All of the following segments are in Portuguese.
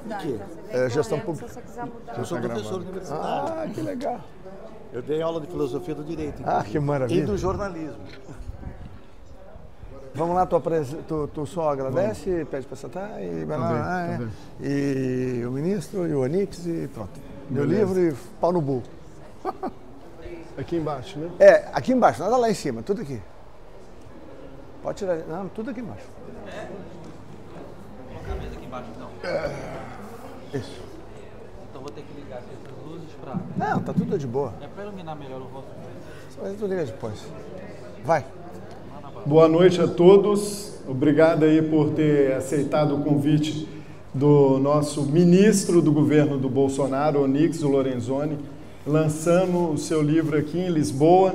De quê? Gestão pública. Eu sou professor universitário. Ah, que legal. Eu dei aula de filosofia do direito. Ah, que maravilha. E do jornalismo. Vamos lá, tu só agradece, pede para sentar e vai lá. E o ministro, e o Onix e pronto. Meu livro e pau no burro. Aqui embaixo, né? Aqui embaixo, nada lá em cima, tudo aqui. Pode tirar, não, tudo aqui embaixo. Colocar a mesa aqui embaixo então. Isso. Então vou ter que ligar aqui essas luzes para... Não, tá tudo de boa. É para iluminar melhor o rosto. Mas tu liga depois. Vai. Boa noite a todos. Obrigado aí por ter aceitado o convite do nosso ministro do governo do Bolsonaro, Onix Lorenzoni. Lançamos o seu livro aqui em Lisboa,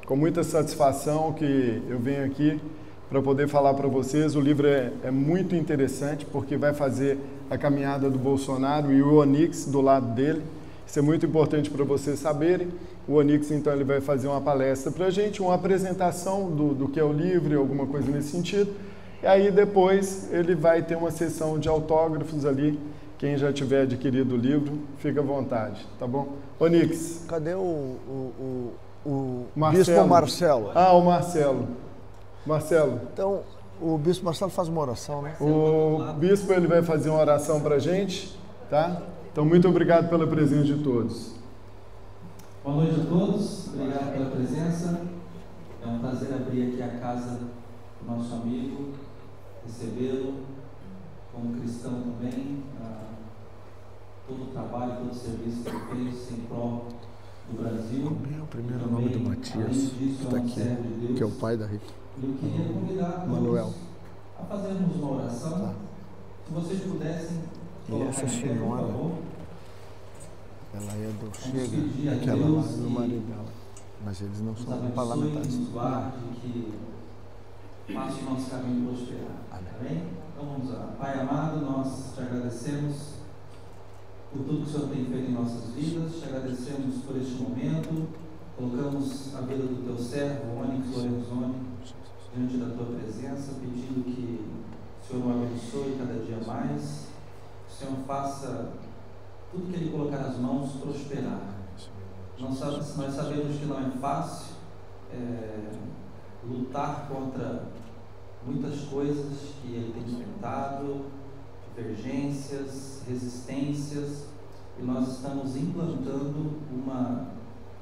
com muita satisfação que eu venho aqui para poder falar para vocês. O livro é muito interessante porque vai fazer a caminhada do Bolsonaro e o Onix do lado dele. Isso é muito importante para vocês saberem. O Onix, então, ele vai fazer uma palestra para a gente, uma apresentação do que é o livro, alguma coisa nesse sentido. E aí, depois, ele vai ter uma sessão de autógrafos ali. Quem já tiver adquirido o livro, fica à vontade, tá bom? Onix. Cadê o Marcelo. Bispo Marcelo? Ah, o Marcelo. Marcelo. Então, o Bispo Marcelo faz uma oração, né? O Bispo, ele vai fazer uma oração para a gente, tá? Então, muito obrigado pela presença de todos. Boa noite a todos, obrigado pela presença. É um prazer abrir aqui a casa do nosso amigo, recebê-lo como cristão também, todo o trabalho, todo o serviço que ele fez em prol do Brasil. Como é o primeiro nome do Matias, que está aqui, que é o pai da Rita? Eu queria convidar Manuel. a fazermos uma oração. Tá. Se vocês pudessem E essa senhora, por favor. ela é do Vamos pedir Chega, a aquela Deus lá do que marido dela. Mas eles não nos são abençoe, parlamentares. nos guarde, que faça o nosso caminho prosperar. Amém? Então vamos lá. Pai amado, nós te agradecemos por tudo que o Senhor tem feito em nossas vidas, te agradecemos por este momento, colocamos a vida do teu servo, Onix Lorenzoni, diante da tua presença, pedindo que o Senhor o abençoe cada dia mais, que o Senhor faça tudo que Ele colocar nas mãos prosperar. Nós sabemos que não é fácil lutar contra muitas coisas que ele tem enfrentado, divergências, resistências, e nós estamos implantando uma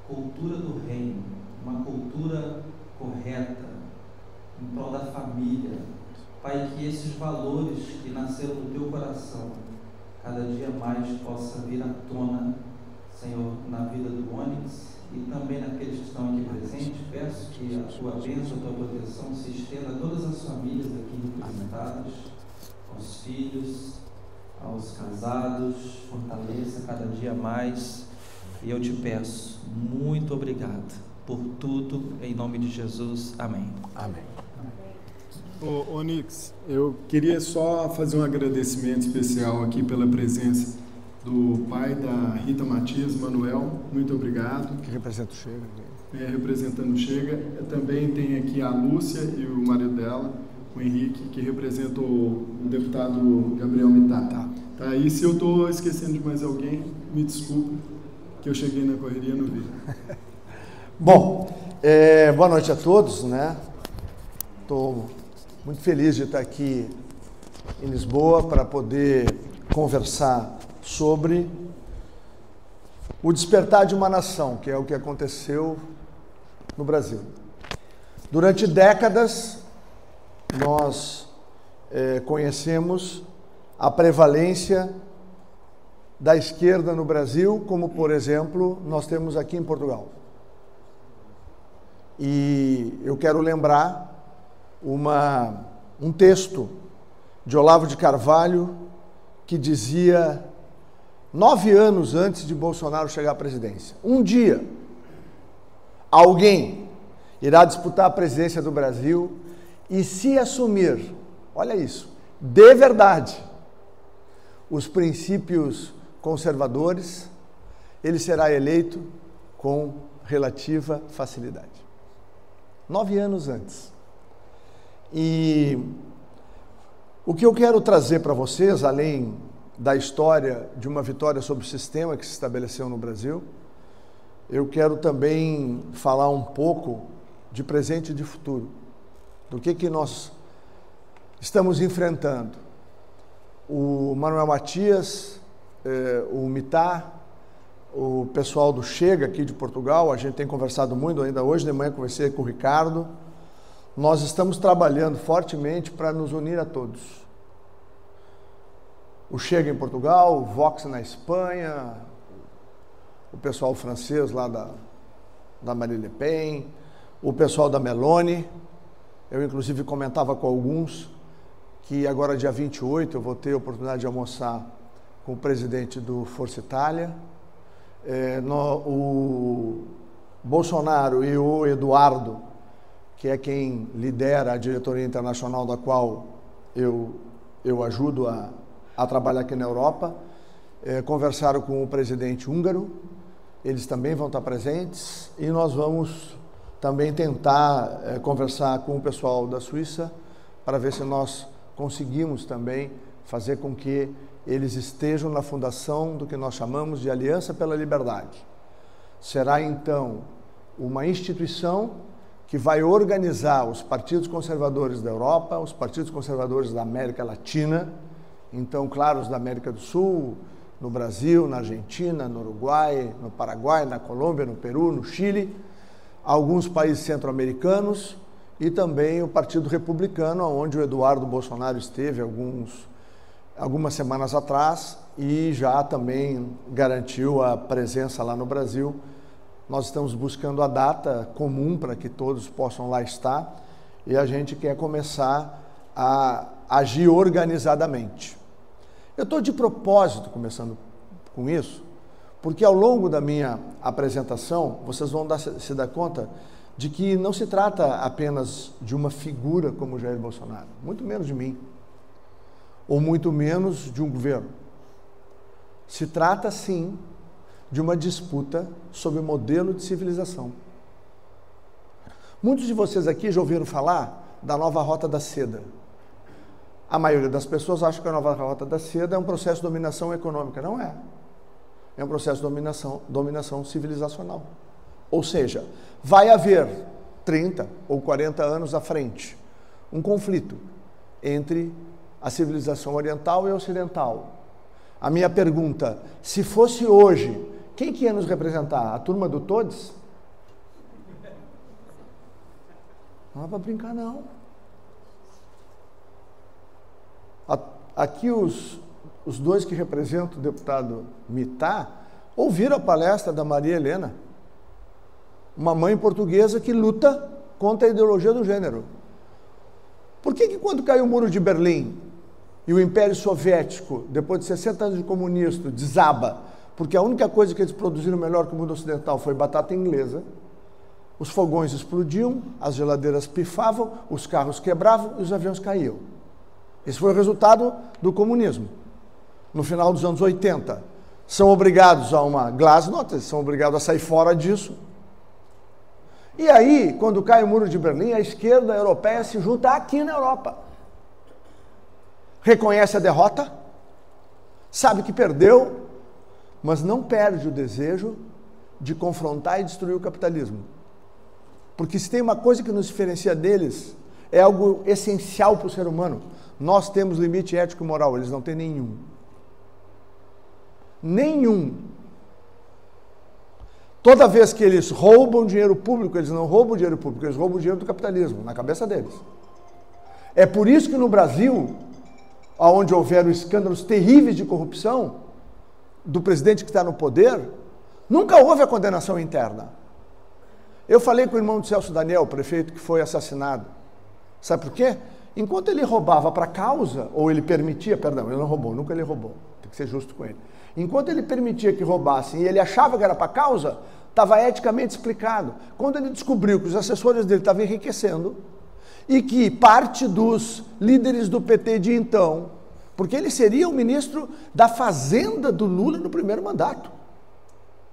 cultura do reino, uma cultura correta, em prol da família. Pai, que esses valores que nasceram no teu coração, cada dia mais possa vir à tona, Senhor, na vida do Onix e também naqueles que estão aqui presentes. Peço que a tua bênção, a tua proteção se estenda a todas as famílias aqui representadas, aos filhos, aos casados, fortaleça cada dia mais. E eu te peço, muito obrigado por tudo, em nome de Jesus. Amém. Amém. Ô, Onix, eu queria só fazer um agradecimento especial aqui pela presença do pai da Rita Matias, Manuel. Muito obrigado. Que representa o Chega. Representando o Chega. Também tem aqui a Lúcia e o marido dela, o Henrique, que representa o deputado Gabriel Mittar. Tá, e se eu estou esquecendo de mais alguém, me desculpe, que eu cheguei na correria e não vi. Bom, boa noite a todos, né? Estou muito feliz de estar aqui em Lisboa para poder conversar sobre o despertar de uma nação, que é o que aconteceu no Brasil. Durante décadas, nós conhecemos a prevalência da esquerda no Brasil, como, por exemplo, nós temos aqui em Portugal. E eu quero lembrar um texto de Olavo de Carvalho que dizia, 9 anos antes de Bolsonaro chegar à presidência, um dia alguém irá disputar a presidência do Brasil e se assumir, olha isso, de verdade, os princípios conservadores, ele será eleito com relativa facilidade. 9 anos antes. E O que eu quero trazer para vocês, além da história de uma vitória sobre o sistema que se estabeleceu no Brasil, eu quero também falar um pouco de presente e de futuro, do que nós estamos enfrentando. O Manuel Matias, o Mitar, o pessoal do Chega aqui de Portugal, a gente tem conversado muito, ainda hoje de manhã conversei com o Ricardo, nós estamos trabalhando fortemente para nos unir a todos. O Chega em Portugal, o Vox na Espanha, o pessoal francês lá da Marine Le Pen, o pessoal da Meloni. Eu inclusive comentava com alguns que agora dia 28 eu vou ter a oportunidade de almoçar com o presidente do Força Itália. O Bolsonaro e o Eduardo, que é quem lidera a diretoria internacional da qual eu ajudo a trabalhar aqui na Europa, conversaram com o presidente húngaro, eles também vão estar presentes, e nós vamos também tentar conversar com o pessoal da Suíça para ver se nós conseguimos também fazer com que eles estejam na fundação do que nós chamamos de Aliança pela Liberdade. Será então uma instituição que vai organizar os partidos conservadores da Europa, os partidos conservadores da América Latina, então, claro, os da América do Sul, no Brasil, na Argentina, no Uruguai, no Paraguai, na Colômbia, no Peru, no Chile, alguns países centro-americanos e também o Partido Republicano, onde o Eduardo Bolsonaro esteve algumas semanas atrás e já também garantiu a presença lá no Brasil. Nós estamos buscando a data comum para que todos possam lá estar e a gente quer começar a agir organizadamente. Eu estou de propósito começando com isso, porque ao longo da minha apresentação, vocês vão se dar conta de que não se trata apenas de uma figura como Jair Bolsonaro, muito menos de mim, ou muito menos de um governo. Se trata, sim, de uma disputa sobre o modelo de civilização. Muitos de vocês aqui já ouviram falar da nova Rota da Seda. A maioria das pessoas acha que a nova Rota da Seda é um processo de dominação econômica. Não é. É um processo de dominação civilizacional. Ou seja, vai haver 30 ou 40 anos à frente um conflito entre a civilização oriental e ocidental. A minha pergunta, se fosse hoje, quem que ia nos representar? A turma do Todes? Não é para brincar, não. Aqui os dois que representam o deputado Mitar ouviram a palestra da Maria Helena, uma mãe portuguesa que luta contra a ideologia do gênero. Por que quando caiu o Muro de Berlim e o Império Soviético, depois de 60 anos de comunismo, desaba, porque a única coisa que eles produziram melhor que o mundo ocidental foi batata inglesa, os fogões explodiam, as geladeiras pifavam, os carros quebravam e os aviões caíam. Esse foi o resultado do comunismo. No final dos anos 80, são obrigados a uma glasnost, são obrigados a sair fora disso. E aí, quando cai o Muro de Berlim, a esquerda europeia se junta aqui na Europa. Reconhece a derrota, sabe que perdeu, mas não perde o desejo de confrontar e destruir o capitalismo. Porque se tem uma coisa que nos diferencia deles, é algo essencial para o ser humano. Nós temos limite ético e moral, eles não têm nenhum. Nenhum. Toda vez que eles roubam dinheiro público, eles não roubam dinheiro público, eles roubam o dinheiro do capitalismo, na cabeça deles. É por isso que no Brasil, onde houveram escândalos terríveis de corrupção do presidente que está no poder, nunca houve a condenação interna. Eu falei com o irmão de Celso Daniel, o prefeito que foi assassinado. Sabe por quê? Enquanto ele roubava para causa, ou ele permitia, perdão, ele não roubou, nunca ele roubou, tem que ser justo com ele. Enquanto ele permitia que roubassem e ele achava que era para causa, estava eticamente explicado. Quando ele descobriu que os assessores dele estavam enriquecendo e que parte dos líderes do PT de então, porque ele seria o ministro da Fazenda do Lula no primeiro mandato.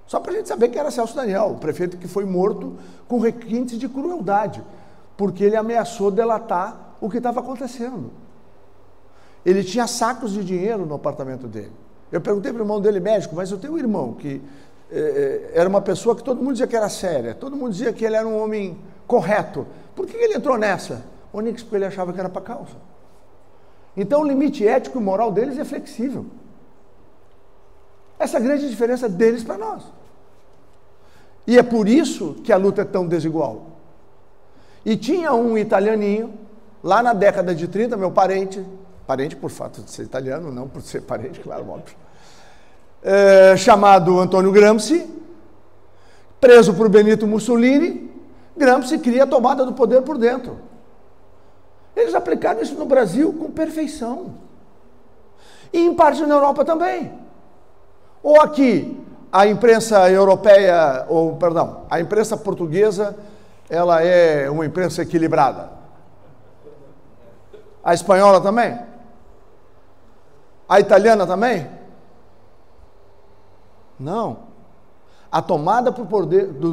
Só para a gente saber que era Celso Daniel, o prefeito que foi morto com requintes de crueldade, porque ele ameaçou delatar o que estava acontecendo. Ele tinha sacos de dinheiro no apartamento dele. Eu perguntei para o irmão dele, médico, mas eu tenho um irmão que era uma pessoa que todo mundo dizia que era séria, todo mundo dizia que ele era um homem correto. Por que ele entrou nessa? Onix, porque ele achava que era para causa. Então o limite ético e moral deles é flexível. Essa é a grande diferença deles para nós. E é por isso que a luta é tão desigual. E tinha um italianinho, lá na década de 30, meu parente por fato de ser italiano, não por ser parente, claro, óbvio, chamado Antônio Gramsci, preso por Benito Mussolini. Gramsci cria a tomada do poder por dentro. Eles aplicaram isso no Brasil com perfeição. E em parte na Europa também. Ou aqui, a imprensa europeia, a imprensa portuguesa, ela é uma imprensa equilibrada. A espanhola também? A italiana também? Não. A tomada do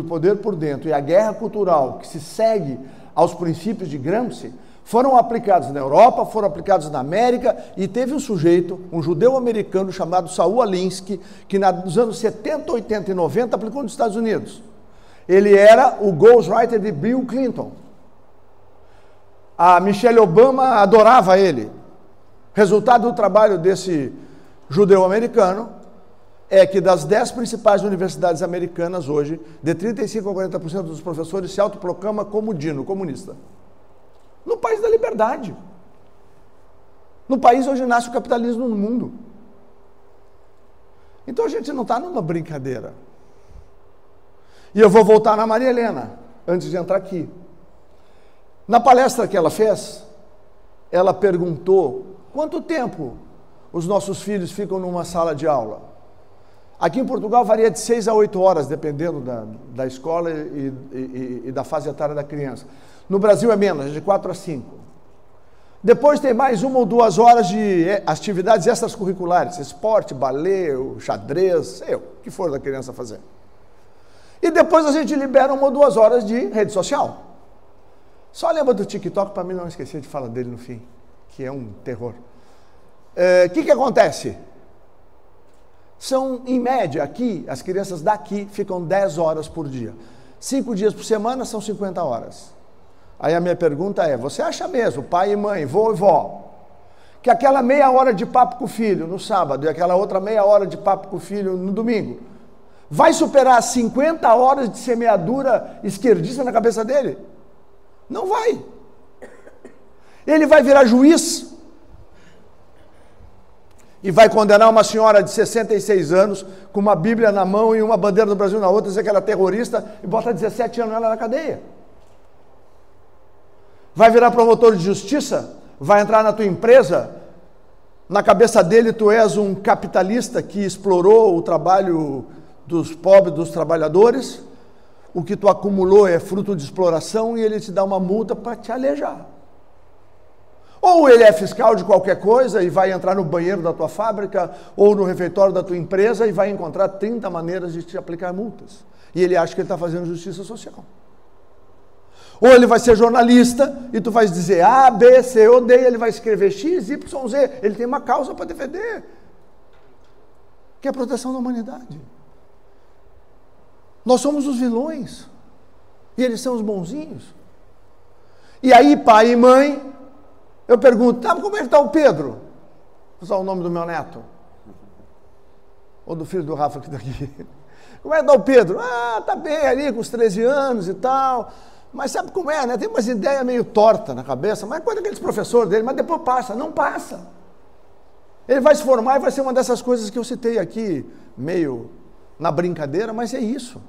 poder por dentro e a guerra cultural que se segue aos princípios de Gramsci foram aplicados na Europa, foram aplicados na América, e teve um sujeito, um judeu americano chamado Saul Alinsky, que nos anos 70, 80 e 90 aplicou nos Estados Unidos. Ele era o ghostwriter de Bill Clinton. A Michelle Obama adorava ele. Resultado do trabalho desse judeu americano é que das 10 principais universidades americanas hoje, de 35% a 40% dos professores se autoproclama como dino, comunista. No país da liberdade. No país onde nasce o capitalismo no mundo. Então a gente não está numa brincadeira. E eu vou voltar na Maria Helena, antes de entrar aqui. Na palestra que ela fez, ela perguntou quanto tempo os nossos filhos ficam numa sala de aula. Aqui em Portugal varia de 6 a 8 horas, dependendo da escola e da fase etária da criança. No Brasil é menos, de 4 a 5. Depois tem mais 1 ou 2 horas de atividades extracurriculares, esporte, balé, xadrez, o que for da criança fazer. E depois a gente libera 1 ou 2 horas de rede social. Só lembra do TikTok para mim não esquecer de falar dele no fim, que é um terror. O que acontece? São, em média, aqui, as crianças daqui ficam 10 horas por dia. 5 dias por semana são 50 horas. Aí a minha pergunta é, você acha mesmo, pai e mãe, vô e vó, que aquela meia hora de papo com o filho no sábado e aquela outra meia hora de papo com o filho no domingo, vai superar 50 horas de semeadura esquerdista na cabeça dele? Não vai. Ele vai virar juiz e vai condenar uma senhora de 66 anos com uma Bíblia na mão e uma bandeira do Brasil na outra, dizer que ela é terrorista e bota 17 anos ela na cadeia. Vai virar promotor de justiça, vai entrar na tua empresa, na cabeça dele tu és um capitalista que explorou o trabalho dos pobres, dos trabalhadores, o que tu acumulou é fruto de exploração e ele te dá uma multa para te alejar. Ou ele é fiscal de qualquer coisa e vai entrar no banheiro da tua fábrica ou no refeitório da tua empresa e vai encontrar 30 maneiras de te aplicar multas. E ele acha que ele está fazendo justiça social. Ou ele vai ser jornalista e tu vais dizer A, B, C ou D, e ele vai escrever X, Y, Z. Ele tem uma causa para defender, que é a proteção da humanidade. Nós somos os vilões e eles são os bonzinhos. E aí, pai e mãe, eu pergunto, como é que está o Pedro? Vou usar o nome do meu neto. Ou do filho do Rafa que está aqui. Como é que está o Pedro? Está bem ali com os 13 anos e tal. Mas sabe como é, né? Tem umas ideias meio tortas na cabeça, mas quando aqueles professores dele, mas depois passa, não passa. Ele vai se formar e vai ser uma dessas coisas que eu citei aqui, meio na brincadeira, mas é isso.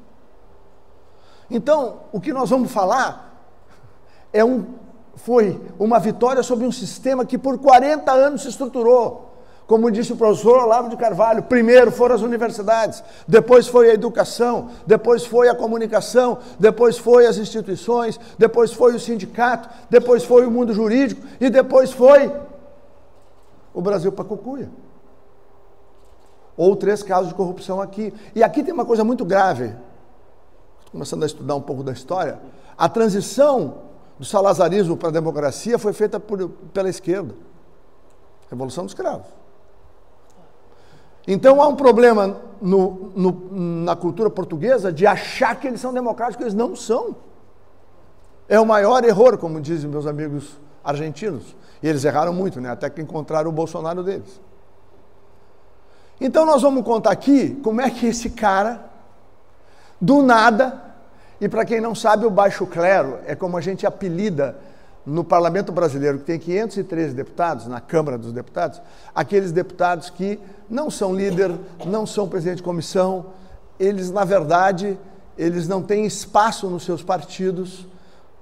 Então, o que nós vamos falar foi uma vitória sobre um sistema que por 40 anos se estruturou. Como disse o professor Olavo de Carvalho, primeiro foram as universidades, depois foi a educação, depois foi a comunicação, depois foi as instituições, depois foi o sindicato, depois foi o mundo jurídico e depois foi o Brasil Pacucuia. Ou 3 casos de corrupção aqui. E aqui tem uma coisa muito grave. Estou começando a estudar um pouco da história. A transição do salazarismo para a democracia foi feita pela esquerda. Revolução dos Cravos. Então há um problema na cultura portuguesa de achar que eles são democráticos, eles não são. É o maior erro, como dizem meus amigos argentinos. E eles erraram muito, né? Até que encontraram o Bolsonaro deles. Então nós vamos contar aqui como é que esse cara, do nada, e para quem não sabe, o baixo clero é como a gente apelida no Parlamento Brasileiro, que tem 513 deputados, na Câmara dos Deputados, aqueles deputados que não são líder, não são presidente de comissão, eles, na verdade, eles não têm espaço nos seus partidos,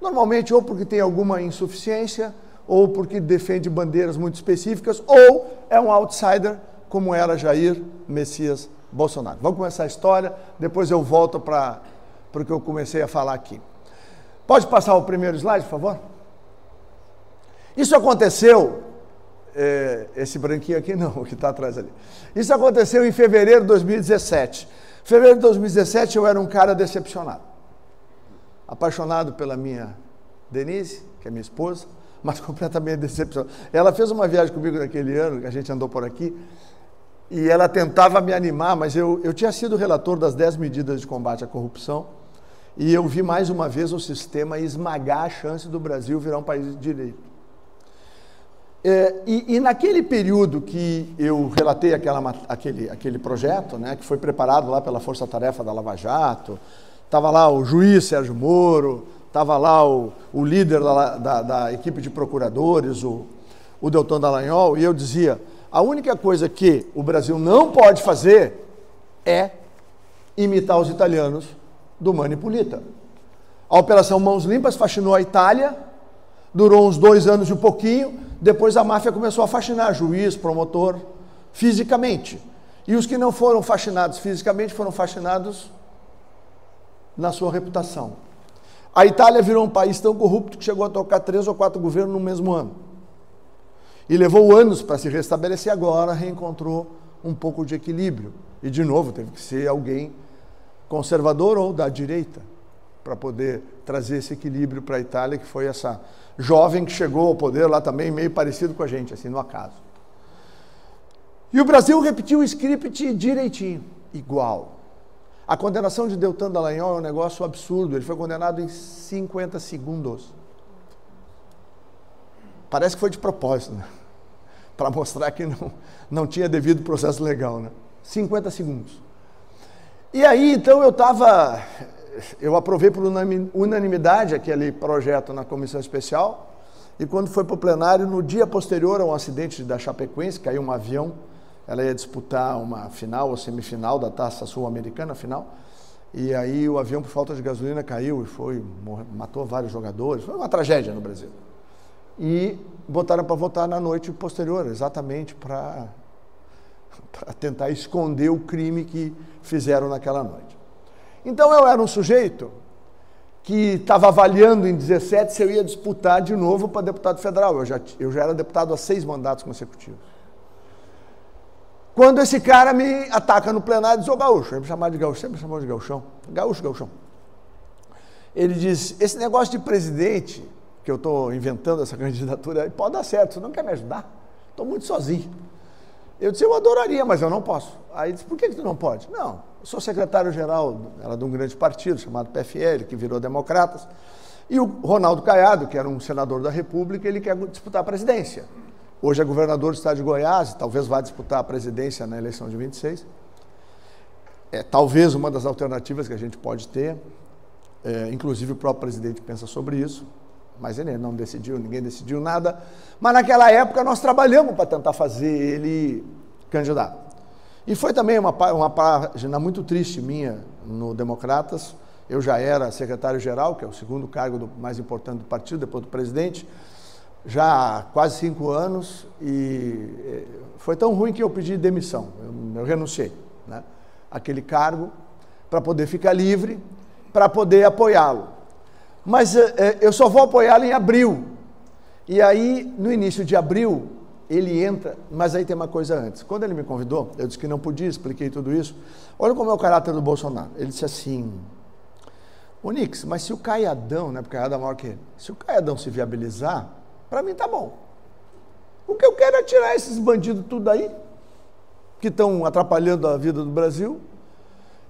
normalmente ou porque tem alguma insuficiência, ou porque defende bandeiras muito específicas, ou é um outsider, como era Jair Messias Bolsonaro. Vamos começar a história, depois eu volto para o que eu comecei a falar aqui. Pode passar o primeiro slide, por favor? Isso aconteceu, esse branquinho aqui não, o que está atrás ali. Isso aconteceu em fevereiro de 2017. Em fevereiro de 2017 eu era um cara decepcionado. Apaixonado pela minha Denise, que é minha esposa, mas completamente decepcionado. Ela fez uma viagem comigo naquele ano, que a gente andou por aqui, e ela tentava me animar, mas eu tinha sido relator das 10 medidas de combate à corrupção, e eu vi mais uma vez o sistema esmagar a chance do Brasil virar um país de direito. E naquele período que eu relatei aquele projeto, né, que foi preparado lá pela Força Tarefa da Lava Jato, estava lá o juiz Sérgio Moro, estava lá o líder da equipe de procuradores, o Deltan Dallagnol, e eu dizia, a única coisa que o Brasil não pode fazer é imitar os italianos do Mani Pulita. A Operação Mãos Limpas faxinou a Itália, durou uns 2 anos e um pouquinho, depois a máfia começou a faxinar juiz, promotor, fisicamente. E os que não foram faxinados fisicamente foram faxinados na sua reputação. A Itália virou um país tão corrupto que chegou a tocar 3 ou 4 governos no mesmo ano. E levou anos para se restabelecer, agora reencontrou um pouco de equilíbrio. E, de novo, teve que ser alguém conservador ou da direita para poder trazer esse equilíbrio para a Itália, que foi essa jovem que chegou ao poder lá também, meio parecido com a gente, assim, no acaso. E o Brasil repetiu o script direitinho, igual. A condenação de Deltan Dallagnol é um negócio absurdo, ele foi condenado em 50 segundos. Parece que foi de propósito, né? Para mostrar que não tinha devido processo legal, né? 50 segundos. E aí, então, eu aprovei por unanimidade aquele projeto na comissão especial, e quando foi para o plenário, no dia posterior a um acidente da Chapecoense, caiu um avião, ela ia disputar uma final ou semifinal da Taça Sul-Americana, final, e aí o avião, por falta de gasolina, caiu e matou vários jogadores, foi uma tragédia no Brasil. E botaram para votar na noite posterior, exatamente para tentar esconder o crime que fizeram naquela noite. Então eu era um sujeito que estava avaliando em 17 se eu ia disputar de novo para deputado federal. Eu já era deputado há 6 mandatos consecutivos. Quando esse cara me ataca no plenário e diz, ô Gaúcho, ele me chamava de Gaúcho, sempre me chamou de Gauchão, Gaúchão. Ele diz, esse negócio de presidente, que eu estou inventando essa candidatura, pode dar certo, você não quer me ajudar? Estou muito sozinho. Eu disse, eu adoraria, mas eu não posso. Aí ele disse, por que tu não pode? Não, eu sou secretário-geral, era de um grande partido chamado PFL, que virou Democratas, e o Ronaldo Caiado, que era um senador da República, ele quer disputar a presidência. Hoje é governador do estado de Goiás, talvez vá disputar a presidência na eleição de 26. É talvez uma das alternativas que a gente pode ter, inclusive o próprio presidente pensa sobre isso, mas ele não decidiu, ninguém decidiu nada. Mas naquela época nós trabalhamos para tentar fazer ele candidato. E foi também uma página muito triste minha no Democratas. Eu já era secretário-geral, que é o segundo cargo mais importante do partido, depois do presidente, já há quase 5 anos, e foi tão ruim que eu pedi demissão, eu renunciei, né, àquele cargo, para poder ficar livre, para poder apoiá-lo. Mas eu só vou apoiá-lo em abril. E aí, no início de abril, ele entra, mas aí tem uma coisa antes. Quando ele me convidou, eu disse que não podia, expliquei tudo isso. Olha como é o caráter do Bolsonaro. Ele disse assim, ô Nix, mas se o Caiadão, né, porque o Caiadão é maior que ele, se o Caiadão se viabilizar, para mim tá bom. O que eu quero é tirar esses bandidos tudo aí, que estão atrapalhando a vida do Brasil,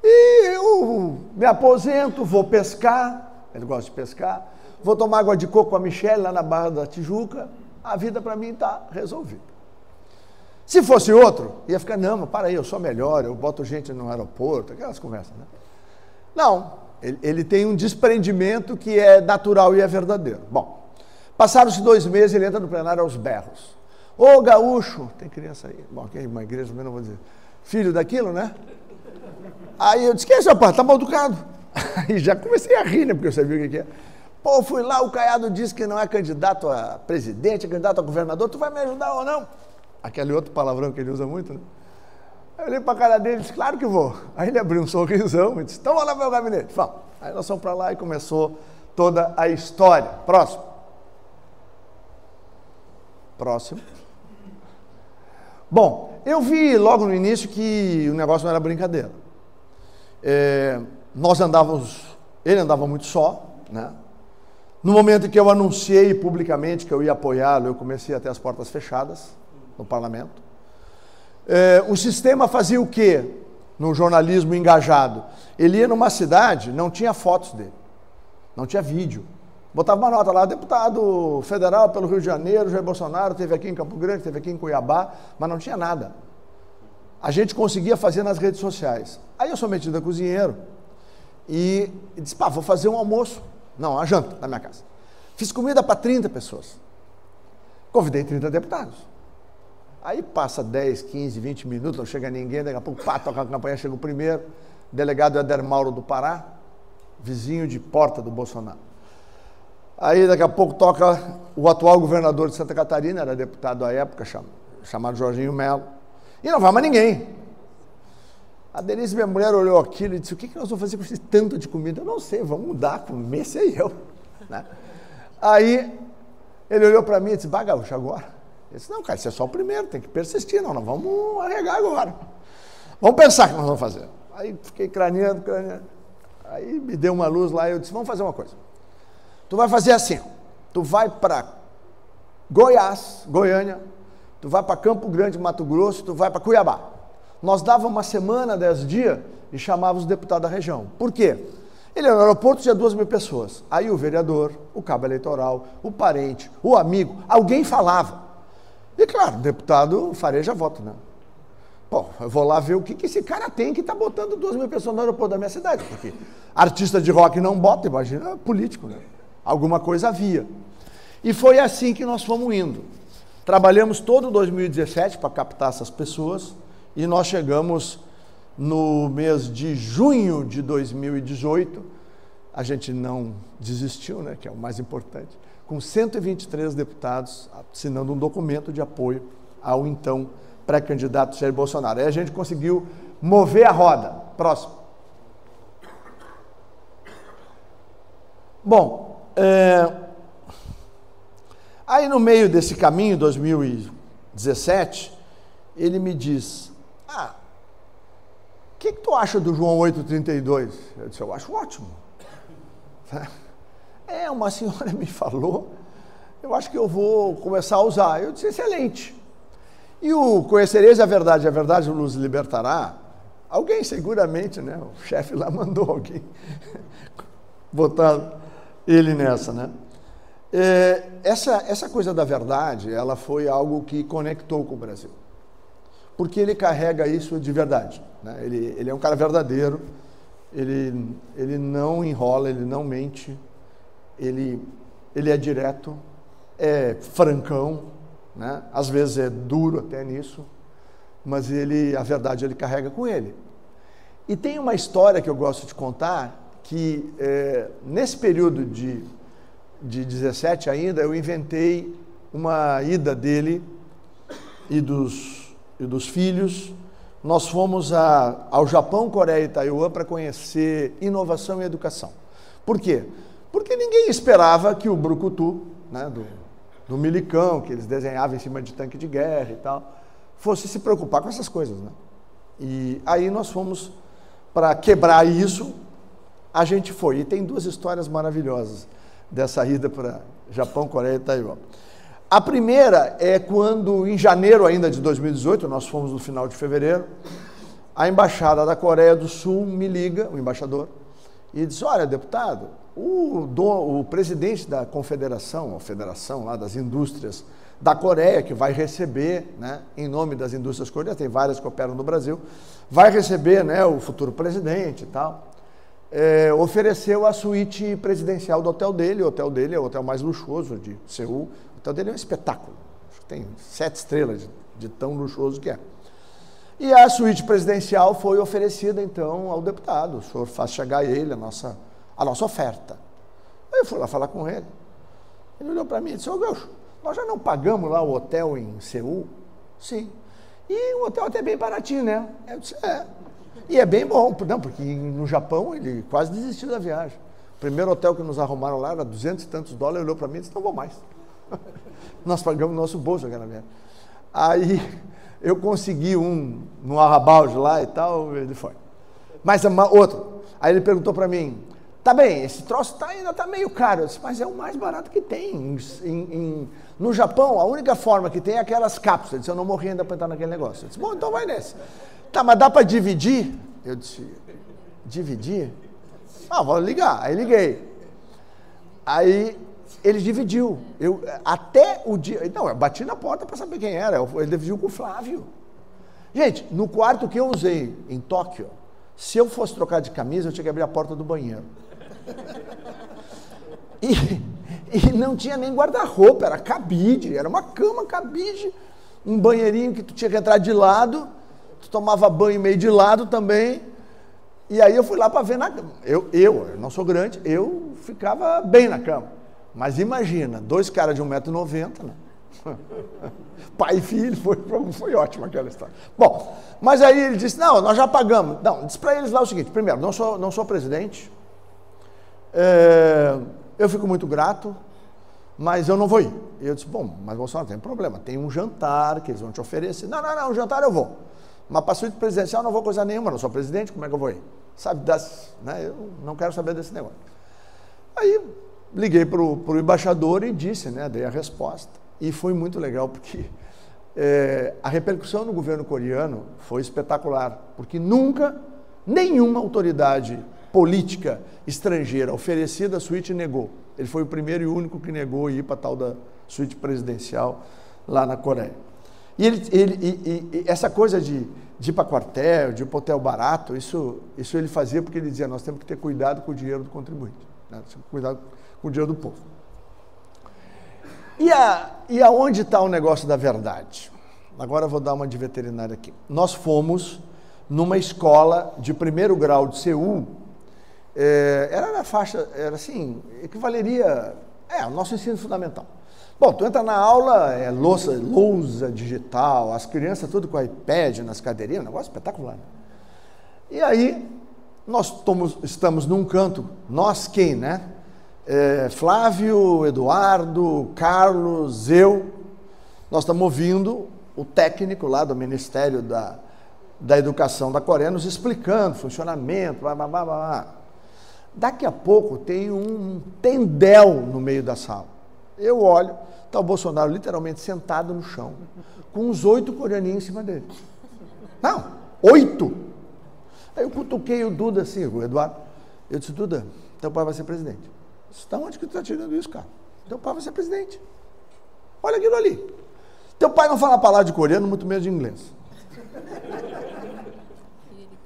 e eu me aposento, vou pescar, ele gosta de pescar, vou tomar água de coco com a Michelle lá na Barra da Tijuca, a vida para mim está resolvida. Se fosse outro, ia ficar, não, mas para aí, eu sou melhor, eu boto gente no aeroporto, aquelas conversas, né? Não, ele tem um desprendimento que é natural e é verdadeiro. Bom, passaram-se 2 meses, ele entra no plenário aos berros. Ô gaúcho, tem criança aí, bom, aqui é uma igreja, mas não vou dizer, filho daquilo, né? Aí eu disse, que é esse rapaz, tá mal educado. Aí já comecei a rir, né, porque eu sabia o que é. Pô, fui lá, o Caiado disse que não é candidato a presidente, é candidato a governador, tu vai me ajudar ou não? Aquele outro palavrão que ele usa muito, né? Aí eu olhei para a cara dele e disse, claro que vou. Aí ele abriu um sorrisão e disse, então vamos lá para o meu gabinete. Vamos. Aí nós fomos para lá e começou toda a história. Próximo. Próximo. Bom, eu vi logo no início que o negócio não era brincadeira. Nós andávamos, ele andava muito só, né? No momento em que eu anunciei publicamente que eu ia apoiá-lo, eu comecei a ter as portas fechadas no parlamento. O sistema fazia o quê? No jornalismo engajado. Ele ia numa cidade, não tinha fotos dele, não tinha vídeo. Botava uma nota lá, deputado federal pelo Rio de Janeiro, Jair Bolsonaro, esteve aqui em Campo Grande, esteve aqui em Cuiabá, mas não tinha nada. A gente conseguia fazer nas redes sociais. Aí eu sou metido a cozinheiro e disse, pá, vou fazer um almoço. Não, uma janta na minha casa. Fiz comida para 30 pessoas. Convidei 30 deputados. Aí passa 10, 15, 20 minutos, não chega ninguém, daqui a pouco, pá, toca a campanha, chega o primeiro, delegado Éder Mauro do Pará, vizinho de porta do Bolsonaro. Aí daqui a pouco toca o atual governador de Santa Catarina, era deputado à época, chamado Jorginho Melo, e não vai mais ninguém. A Denise, minha mulher, olhou aquilo e disse, o que nós vamos fazer com esse tanto de comida? Eu não sei, vamos mudar, comer, sei eu. Né? Aí ele olhou para mim e disse, bah, gaúcho, agora? Eu disse, não, cara, isso é só o primeiro, tem que persistir, não vamos arregar agora. Vamos pensar o que nós vamos fazer. Aí fiquei craneando. Aí me deu uma luz lá e eu disse, vamos fazer uma coisa. Tu vai fazer assim, tu vai para Goiás, Goiânia, tu vai para Campo Grande, Mato Grosso, tu vai para Cuiabá. Nós dava uma semana, 10 dias e chamava os deputados da região. Por quê? Ele no aeroporto tinha 2.000 pessoas. Aí o vereador, o cabo eleitoral, o parente, o amigo, alguém falava. E claro, o deputado fareja voto, né? Pô, eu vou lá ver o que esse cara tem que tá botando 2.000 pessoas no aeroporto da minha cidade. Porque artista de rock não bota, imagina político, né? Alguma coisa havia. E foi assim que nós fomos indo. Trabalhamos todo 2017 para captar essas pessoas e nós chegamos no mês de junho de 2018, a gente não desistiu, né, que é o mais importante, com 123 deputados assinando um documento de apoio ao então pré-candidato Jair Bolsonaro. Aí a gente conseguiu mover a roda. Próximo. Bom, aí no meio desse caminho, 2017, ele me diz, o que tu acha do João 8,32? Eu disse, eu acho ótimo. Uma senhora me falou, eu acho que eu vou começar a usar. Eu disse, excelente. E o Conhecereis a Verdade nos libertará, alguém seguramente, né, o chefe lá mandou alguém botar ele nessa, né? Essa coisa da verdade, ela foi algo que conectou com o Brasil. Porque ele carrega isso de verdade, né? Ele é um cara verdadeiro, ele não enrola, ele não mente, ele é direto, é francão, né? Às vezes é duro até nisso, mas a verdade ele carrega com ele. E tem uma história que eu gosto de contar, que nesse período de 17 ainda, eu inventei uma ida dele e dos filhos. Nós fomos ao Japão, Coreia e Taiwan para conhecer inovação e educação. Por quê? Porque ninguém esperava que o brucutu, né, do milicão, que eles desenhavam em cima de tanque de guerra e tal, fosse se preocupar com essas coisas, né? E aí nós fomos para quebrar isso, a gente foi. E tem 2 histórias maravilhosas dessa ida para Japão, Coreia e Taiwan. A primeira é quando, em janeiro ainda de 2018, nós fomos no final de fevereiro, a Embaixada da Coreia do Sul me liga, o embaixador, e diz, olha, deputado, o presidente da confederação, a federação lá das indústrias da Coreia, que vai receber, né, em nome das indústrias coreanas, tem várias que operam no Brasil, vai receber, né, o futuro presidente e tal, ofereceu a suíte presidencial do hotel dele. O hotel dele é o hotel mais luxuoso de Seul. O hotel dele é um espetáculo, acho que tem 7 estrelas de tão luxuoso que é. E a suíte presidencial foi oferecida, então, ao deputado. O senhor faz chegar a ele a nossa oferta. Aí eu fui lá falar com ele. Ele olhou para mim e disse, ô Gaucho, nós já não pagamos lá o hotel em Seul? Sim. E o hotel até bem baratinho, né? Eu disse, E é bem bom, não, porque no Japão ele quase desistiu da viagem. O primeiro hotel que nos arrumaram lá era 200 e tantos dólares, ele olhou para mim e disse, não vou mais. Nós pagamos no nosso bolso aquela viagem. Aí eu consegui no Arrabalde lá e tal, ele foi. Mas outro, aí ele perguntou para mim, tá bem, esse troço ainda tá meio caro. Eu disse, mas é o mais barato que tem. No Japão, a única forma que tem é aquelas cápsulas. Eu disse, eu não morri ainda para entrar naquele negócio. Eu disse, bom, então vai nesse. Tá, mas dá para dividir? Eu disse, dividir? Vou ligar. Aí liguei. Aí ele dividiu. Até o dia... Não, eu bati na porta para saber quem era. Ele dividiu com o Flávio. Gente, no quarto que eu usei em Tóquio, se eu fosse trocar de camisa, eu tinha que abrir a porta do banheiro. E não tinha nem guarda-roupa, era cabide, era uma cama cabide, um banheirinho que tu tinha que entrar de lado, tu tomava banho meio de lado também, e aí eu fui lá para ver na cama. Eu não sou grande, eu ficava bem na cama. Mas imagina, 2 caras de 1,90 m, né? Pai e filho, foi ótimo aquela história. Bom, mas aí ele disse, não, nós já pagamos. Não, disse para eles lá o seguinte, primeiro, não sou presidente, eu fico muito grato, mas eu não vou ir. E eu disse, bom, mas Bolsonaro, tem problema, tem um jantar que eles vão te oferecer. Não, um jantar eu vou. Mas para a suíte presidencial eu não vou coisa nenhuma, não sou presidente, como é que eu vou ir? Sabe, né, eu não quero saber desse negócio. Aí liguei para o embaixador e disse, né, dei a resposta. E foi muito legal, porque a repercussão no governo coreano foi espetacular, porque nunca nenhuma autoridade política estrangeira oferecida a suíte negou. Ele foi o primeiro e único que negou ir para a tal da suíte presidencial lá na Coreia. E essa coisa de ir para quartel, de ir para hotel barato, isso ele fazia porque ele dizia, nós temos que ter cuidado com o dinheiro do contribuinte, né? Temos que ter cuidado com o dinheiro do povo. E aonde está o negócio da verdade? Agora eu vou dar uma de veterinária aqui. Nós fomos numa escola de 1º grau de Seul, era na faixa, era assim, equivaleria, ao nosso ensino fundamental. Bom, tu entra na aula, lousa digital, as crianças tudo com iPad nas cadeirinhas, um negócio espetacular. E aí, nós estamos num canto, nós quem, né? Flávio, Eduardo, Carlos, eu, nós estamos ouvindo o técnico lá do Ministério da Educação da Coreia nos explicando funcionamento, blá, blá, blá, blá. Daqui a pouco tem um tendel no meio da sala. Eu olho, está o Bolsonaro literalmente sentado no chão, com uns 8 coreaninhos em cima dele. Não, 8! Aí eu cutuquei o Duda assim, o Eduardo. Eu disse, Duda, teu pai vai ser presidente. Da onde que tu está tirando isso, cara? Teu pai vai ser presidente. Olha aquilo ali. Teu pai não fala a palavra de coreano, muito menos de inglês.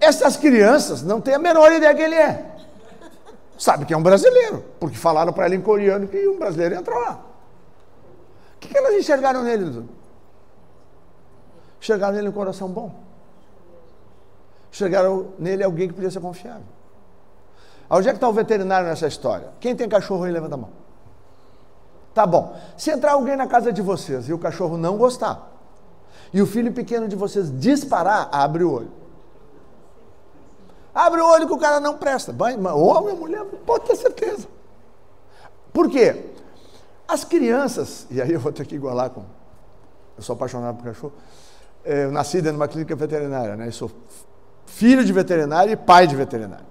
Essas crianças não têm a menor ideia quem ele é. Sabe que é um brasileiro, porque falaram para ele em coreano que um brasileiro ia entrar lá. O que elas enxergaram nele, Dudu? Enxergaram nele um coração bom. Enxergaram nele alguém que podia ser confiável. Onde é que está o veterinário nessa história? Quem tem cachorro aí, levanta a mão. Tá bom. Se entrar alguém na casa de vocês e o cachorro não gostar, e o filho pequeno de vocês disparar, abre o olho. Abre o olho que o cara não presta. Homem, mulher, pode ter certeza. Por quê? As crianças, e aí eu vou ter que igualar com... Eu sou apaixonado por cachorro. Eu nasci dentro de uma clínica veterinária, né? Eu sou filho de veterinário e pai de veterinário.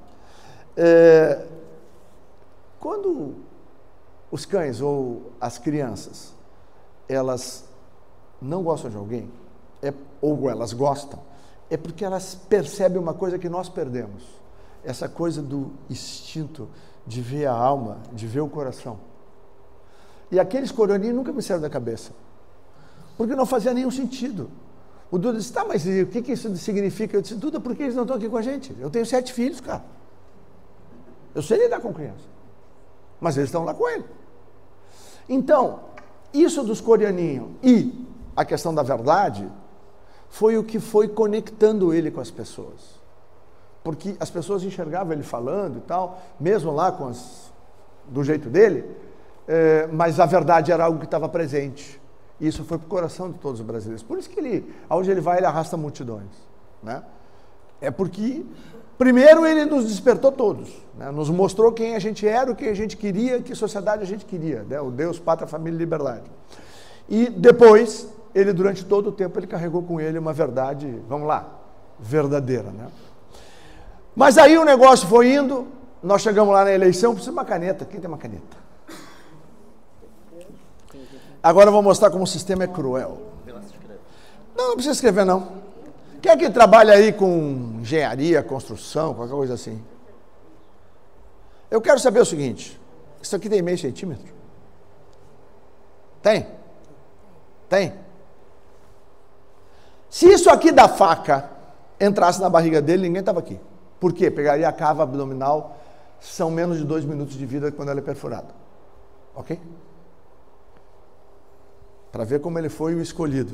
Quando os cães ou as crianças elas não gostam de alguém, ou elas gostam, é porque elas percebem uma coisa que nós perdemos. Essa coisa do instinto de ver a alma, de ver o coração. E aqueles coroninhos nunca me saíram da cabeça. Porque não fazia nenhum sentido. O Duda disse, tá, mas o que isso significa? Eu disse, Duda, por que eles não estão aqui com a gente? Eu tenho 7 filhos, cara. Eu sei lidar com criança. Mas eles estão lá com ele. Então, isso dos coreaninhos e a questão da verdade foi o que foi conectando ele com as pessoas. Porque as pessoas enxergavam ele falando e tal, mesmo lá do jeito dele, mas a verdade era algo que estava presente. E isso foi para o coração de todos os brasileiros. Por isso que aonde ele vai, ele arrasta multidões. Né? É porque, primeiro, ele nos despertou todos. Né? Nos mostrou quem a gente era, o que a gente queria, que sociedade a gente queria. Né? O Deus, Pátria, Família e Liberdade. E depois, ele durante todo o tempo, ele carregou com ele uma verdade, vamos lá, verdadeira. Né? Mas aí o negócio foi indo, nós chegamos lá na eleição, precisa de uma caneta. Quem tem uma caneta? Agora eu vou mostrar como o sistema é cruel. Não precisa escrever, não. Quem é que trabalha aí com engenharia, construção, qualquer coisa assim? Eu quero saber o seguinte. Isso aqui tem meio centímetro? Tem? Tem? Se isso aqui da faca entrasse na barriga dele, ninguém estava aqui. Por quê? Pegaria a cava abdominal, são menos de 2 minutos de vida quando ela é perfurada. Ok? Para ver como ele foi o escolhido.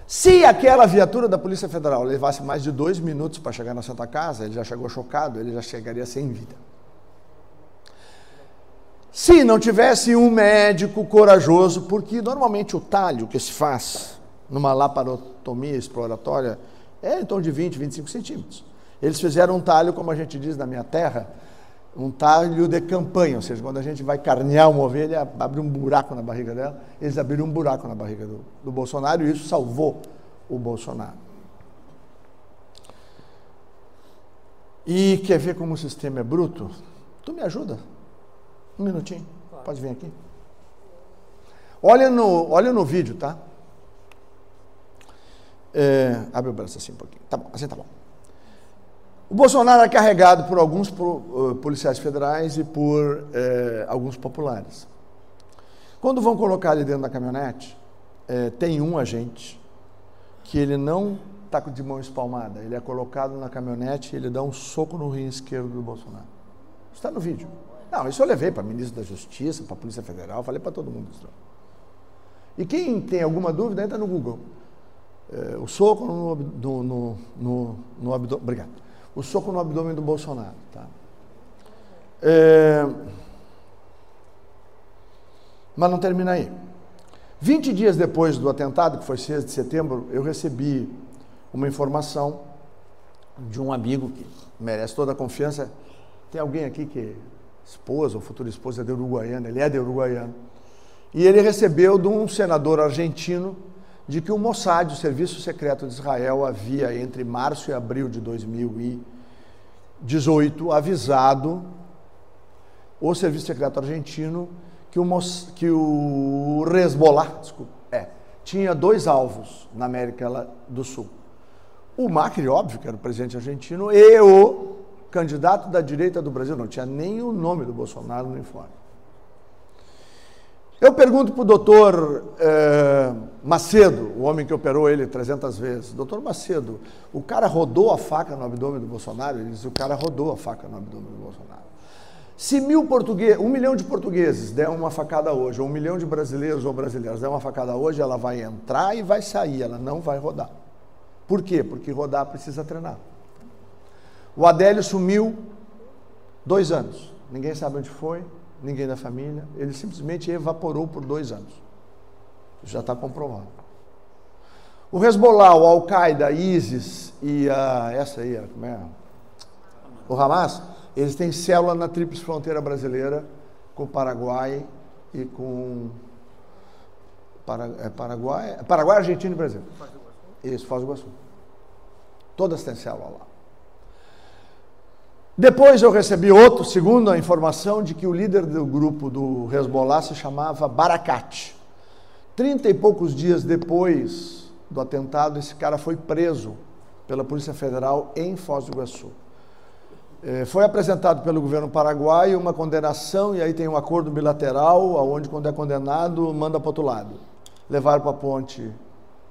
Se aquela viatura da Polícia Federal levasse mais de 2 minutos para chegar na Santa Casa, ele já chegou chocado, ele já chegaria sem vida. Se não tivesse um médico corajoso, porque normalmente o talho que se faz numa laparotomia exploratória é em torno de 20, 25 centímetros. Eles fizeram um talho, como a gente diz na minha terra, um talho de campanha, ou seja, quando a gente vai carnear uma ovelha, abre um buraco na barriga dela, eles abriram um buraco na barriga do Bolsonaro e isso salvou o Bolsonaro. E quer ver como o sistema é bruto? Tu me ajuda? Um minutinho, pode vir aqui. Olha no vídeo, tá? Abre o braço assim um pouquinho. Tá bom, assim tá bom. O Bolsonaro é carregado por alguns policiais federais e por alguns populares. Quando vão colocar ele dentro da caminhonete, tem um agente que ele não está de mão espalmada, ele é colocado na caminhonete e ele dá um soco no rim esquerdo do Bolsonaro. Isso está no vídeo. Não, isso eu levei para o ministro da Justiça, para a Polícia Federal, falei para todo mundo isso. E quem tem alguma dúvida, entra no Google. O soco no abdômen. Obrigado. O soco no abdômen do Bolsonaro. Tá? Mas não termina aí. 20 dias depois do atentado, que foi 6 de setembro, eu recebi uma informação de um amigo que merece toda a confiança. Tem alguém aqui que é esposa ou futura esposa de Uruguaiana, ele é de Uruguaiana. E ele recebeu de um senador argentino de que o Mossad, o Serviço Secreto de Israel, havia entre março e abril de 2018 avisado o Serviço Secreto argentino que o Hezbollah, tinha 2 alvos na América do Sul. O Macri, óbvio, que era o presidente argentino, e o candidato da direita do Brasil, não tinha nem o nome do Bolsonaro no informe. Eu pergunto para o doutor Macedo, o homem que operou ele 300 vezes, doutor Macedo, o cara rodou a faca no abdômen do Bolsonaro? Ele diz, o cara rodou a faca no abdômen do Bolsonaro. Se 1 milhão de portugueses der uma facada hoje, ou 1 milhão de brasileiros ou brasileiras der uma facada hoje, ela vai entrar e vai sair, ela não vai rodar. Por quê? Porque rodar precisa treinar. O Adélio sumiu 2 anos, ninguém sabe onde foi, ninguém da família, ele simplesmente evaporou por 2 anos. Já está comprovado. O Hezbollah, o Al-Qaeda, ISIS e o Hamas, eles têm célula na tríplice fronteira brasileira com o Paraguai e com Paraguai, Argentina e Brasil. Isso, Foz do Iguaçu. Todas têm célula lá. Depois eu recebi segundo a informação de que o líder do grupo do Hezbollah se chamava Barakat. 30 e poucos dias depois do atentado, esse cara foi preso pela Polícia Federal em Foz do Iguaçu. Foi apresentado pelo governo paraguaio uma condenação, e aí tem um acordo bilateral, onde quando é condenado, manda para o outro lado. Levaram para a ponte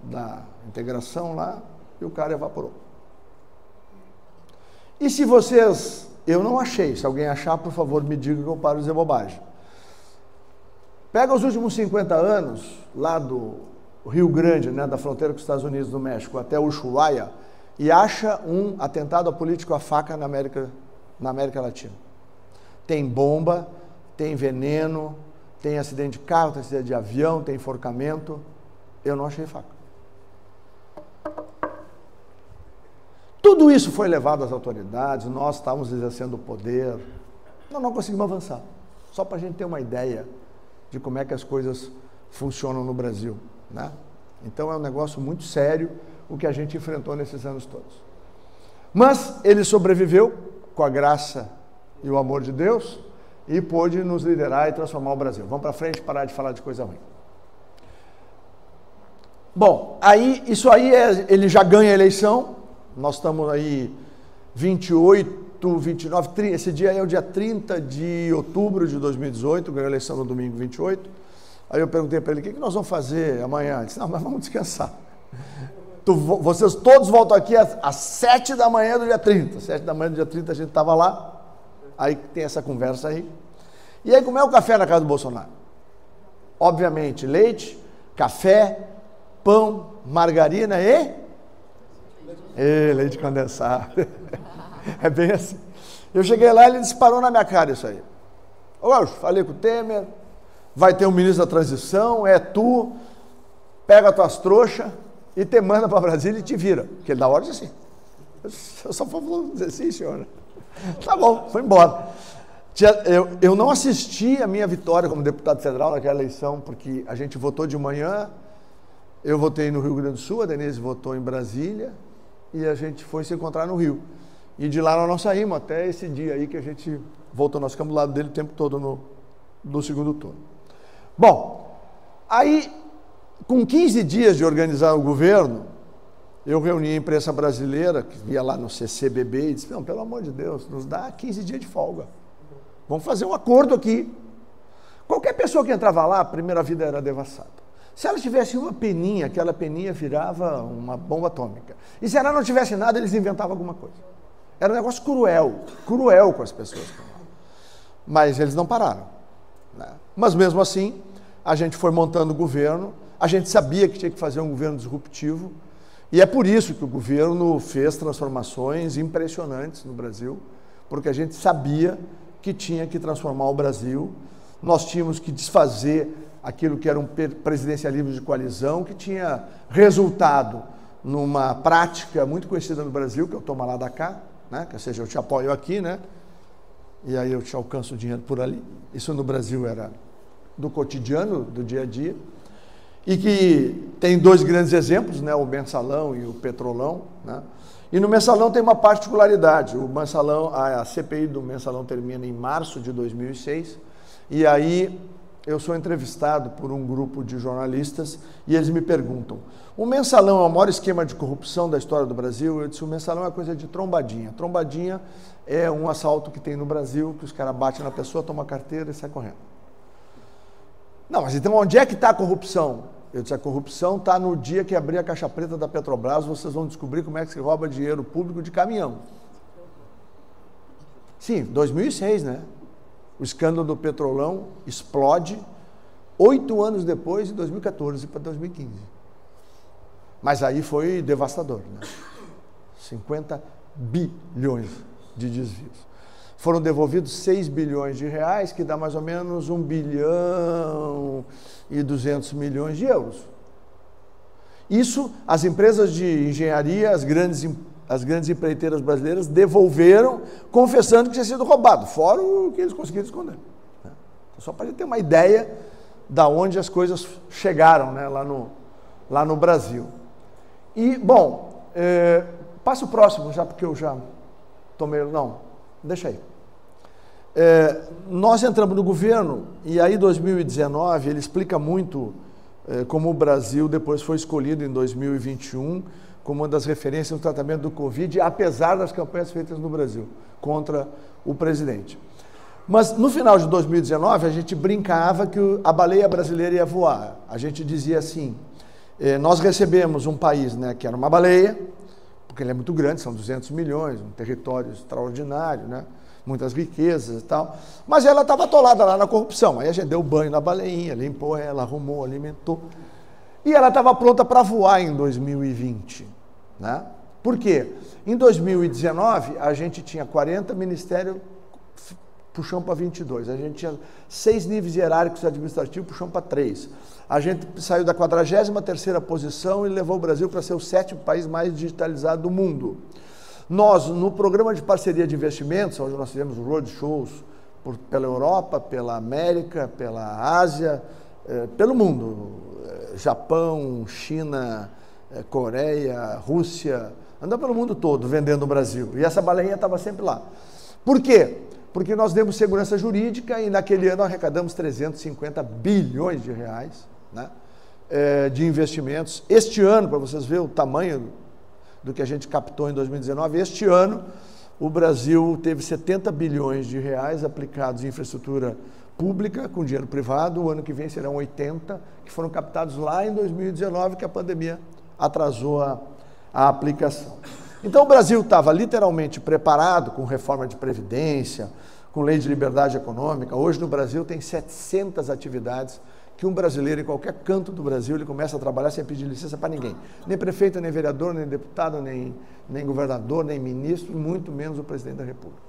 da integração lá, e o cara evaporou. E se vocês... Eu não achei, se alguém achar, por favor, me diga que eu paro de dizer bobagem. Pega os últimos 50 anos, lá do Rio Grande, né, da fronteira com os Estados Unidos do México, até Ushuaia, e acha um atentado político à faca na América Latina. Tem bomba, tem veneno, tem acidente de carro, tem acidente de avião, tem enforcamento. Eu não achei faca. Tudo isso foi levado às autoridades, nós estávamos exercendo o poder. Não conseguimos avançar. Só para a gente ter uma ideia de como é que as coisas funcionam no Brasil, né? Então é um negócio muito sério o que a gente enfrentou nesses anos todos. Mas ele sobreviveu com a graça e o amor de Deus e pôde nos liderar e transformar o Brasil. Vamos para frente, parar de falar de coisa ruim. Bom, isso aí ele já ganha a eleição. Nós estamos aí 28, 29, 30, esse dia é o dia 30 de outubro de 2018, ganhou a eleição no domingo 28. Aí eu perguntei para ele, o que nós vamos fazer amanhã? Ele disse, não, mas vamos descansar. Vocês todos voltam aqui às 7 da manhã do dia 30. 7 da manhã do dia 30 a gente estava lá, aí tem essa conversa aí. E aí como é o café na casa do Bolsonaro? Obviamente, leite, café, pão, margarina e leite condensado. É bem assim. Eu cheguei lá e ele disparou na minha cara isso aí. Eu falei com o Temer, vai ter um ministro da transição, é tu, pega as tuas trouxas e te manda para Brasília e te vira. Porque ele dá ordem assim. Eu só vou dizer sim, senhor. Tá bom, foi embora. Eu não assisti a minha vitória como deputado federal naquela eleição, porque a gente votou de manhã, eu votei no Rio Grande do Sul, a Denise votou em Brasília, e a gente foi se encontrar no Rio. E de lá nós não saímos, até esse dia aí que a gente voltou, nós ficamos do lado dele o tempo todo no segundo turno. Bom, aí, com 15 dias de organizar o governo, eu reuni a imprensa brasileira, que ia lá no CCBB, e disse, não, pelo amor de Deus, nos dá 15 dias de folga. Vamos fazer um acordo aqui. Qualquer pessoa que entrava lá, a primeira vida era devassada. Se ela tivesse uma peninha, aquela peninha virava uma bomba atômica. E se ela não tivesse nada, eles inventavam alguma coisa. Era um negócio cruel com as pessoas. Mas eles não pararam, né? Mas mesmo assim, a gente foi montando o governo, a gente sabia que tinha que fazer um governo disruptivo, e é por isso que o governo fez transformações impressionantes no Brasil, porque a gente sabia que tinha que transformar o Brasil, nós tínhamos que desfazer aquilo que era um presidencialismo de coalizão, que tinha resultado numa prática muito conhecida no Brasil, que é o toma lá da cá, né? Ou seja, eu te apoio aqui, né? E aí eu te alcanço o dinheiro por ali. Isso no Brasil era do cotidiano, do dia a dia. E que tem dois grandes exemplos, né? O mensalão e o petrolão, né? E no mensalão tem uma particularidade. O mensalão, a CPI do mensalão termina em março de 2006, e aí eu sou entrevistado por um grupo de jornalistas e eles me perguntam, o mensalão é o maior esquema de corrupção da história do Brasil? Eu disse, o mensalão é coisa de trombadinha. Trombadinha é um assalto que tem no Brasil, que os caras batem na pessoa, tomam a carteira e saem correndo. Não, mas então onde é que está a corrupção? Eu disse, a corrupção está no dia que abrir a caixa preta da Petrobras, vocês vão descobrir como é que se rouba dinheiro público de caminhão. Sim, 2006, né? O escândalo do Petrolão explode 8 anos depois, de 2014 para 2015. Mas aí foi devastador, né? 50 bilhões de desvios. Foram devolvidos 6 bilhões de reais, que dá mais ou menos 1 bilhão e 200 milhões de euros. Isso, as empresas de engenharia, as grandes empreiteiras brasileiras devolveram, confessando que tinha sido roubado, fora o que eles conseguiram esconder. Só para a gente ter uma ideia da onde as coisas chegaram, né, lá no Brasil. E, bom, passa o próximo, já porque eu já tomei... Não, deixa aí. Nós entramos no governo, e aí 2019, ele explica muito como o Brasil depois foi escolhido em 2021 como uma das referências no tratamento do Covid, apesar das campanhas feitas no Brasil contra o presidente. Mas no final de 2019 a gente brincava que a baleia brasileira ia voar. A gente dizia assim, nós recebemos um país, né, que era uma baleia, porque ele é muito grande, são 200 milhões, um território extraordinário, né, muitas riquezas e tal, mas ela estava atolada lá na corrupção. Aí a gente deu banho na baleinha, limpou ela, arrumou, alimentou. E ela estava pronta para voar em 2020. Né? Por quê? Em 2019, a gente tinha 40 ministérios, puxamos para 22. A gente tinha 6 níveis hierárquicos administrativos, puxamos para 3. A gente saiu da 43ª posição e levou o Brasil para ser o 7º país mais digitalizado do mundo. Nós, no programa de parceria de investimentos, onde nós fizemos roadshows pela Europa, pela América, pela Ásia, pelo mundo, Japão, China, Coreia, Rússia, andamos pelo mundo todo vendendo o Brasil. E essa baleinha estava sempre lá. Por quê? Porque nós demos segurança jurídica e naquele ano arrecadamos 350 bilhões de reais, né, de investimentos. Este ano, para vocês verem o tamanho do que a gente captou em 2019, este ano o Brasil teve 70 bilhões de reais aplicados em infraestrutura pública com dinheiro privado. O ano que vem serão 80, que foram captados lá em 2019, que a pandemia atrasou a aplicação. Então o Brasil estava literalmente preparado com reforma de previdência, com lei de liberdade econômica. Hoje no Brasil tem 700 atividades que um brasileiro em qualquer canto do Brasil ele começa a trabalhar sem pedir licença para ninguém. Nem prefeito, nem vereador, nem deputado, nem governador, nem ministro, muito menos o presidente da República.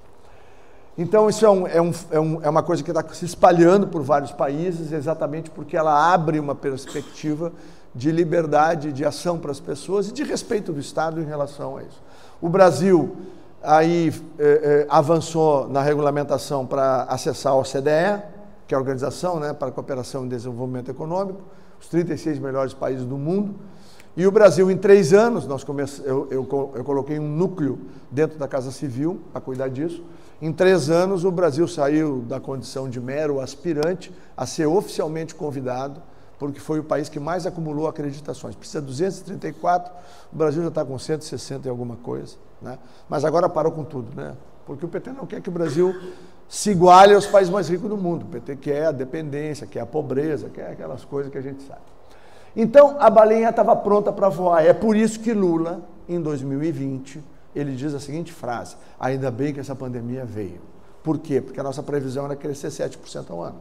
Então isso é uma coisa que está se espalhando por vários países, exatamente porque ela abre uma perspectiva de liberdade de ação para as pessoas e de respeito do Estado em relação a isso. O Brasil aí avançou na regulamentação para acessar a OCDE, que é a Organização, né, para a Cooperação e Desenvolvimento Econômico, os 36 melhores países do mundo. E o Brasil, em 3 anos, eu coloquei um núcleo dentro da Casa Civil para cuidar disso. Em 3 anos, o Brasil saiu da condição de mero aspirante a ser oficialmente convidado, porque foi o país que mais acumulou acreditações. Precisa de 234, o Brasil já está com 160 e alguma coisa, né? Mas agora parou com tudo, né? Porque o PT não quer que o Brasil se iguale aos países mais ricos do mundo. O PT quer a dependência, quer a pobreza, quer aquelas coisas que a gente sabe. Então, a baleinha estava pronta para voar. É por isso que Lula, em 2020, ele diz a seguinte frase: ainda bem que essa pandemia veio. Por quê? Porque a nossa previsão era crescer 7% ao ano.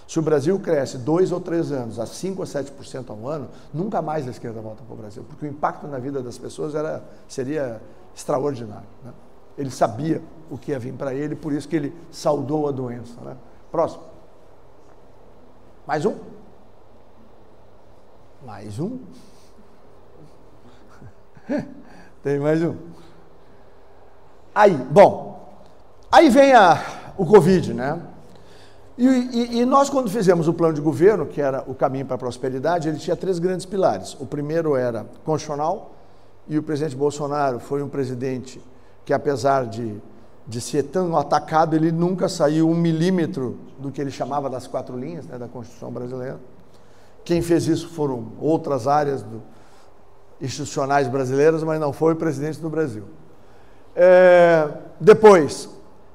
Se o Brasil cresce 2 ou 3 anos a 5 a 7% ao ano, nunca mais a esquerda volta para o Brasil, porque o impacto na vida das pessoas seria extraordinário, né? Ele sabia o que ia vir para ele, por isso que ele saudou a doença, né? Próximo. Mais um? Mais um? Tem mais um. Aí vem o Covid, né? E nós, quando fizemos o plano de governo, que era o caminho para a prosperidade, ele tinha 3 grandes pilares. O primeiro era constitucional, e o presidente Bolsonaro foi um presidente que, apesar de ser tão atacado, ele nunca saiu 1 milímetro do que ele chamava das 4 linhas, né, da Constituição brasileira. Quem fez isso foram outras áreas institucionais brasileiras, mas não foi o presidente do Brasil. Depois,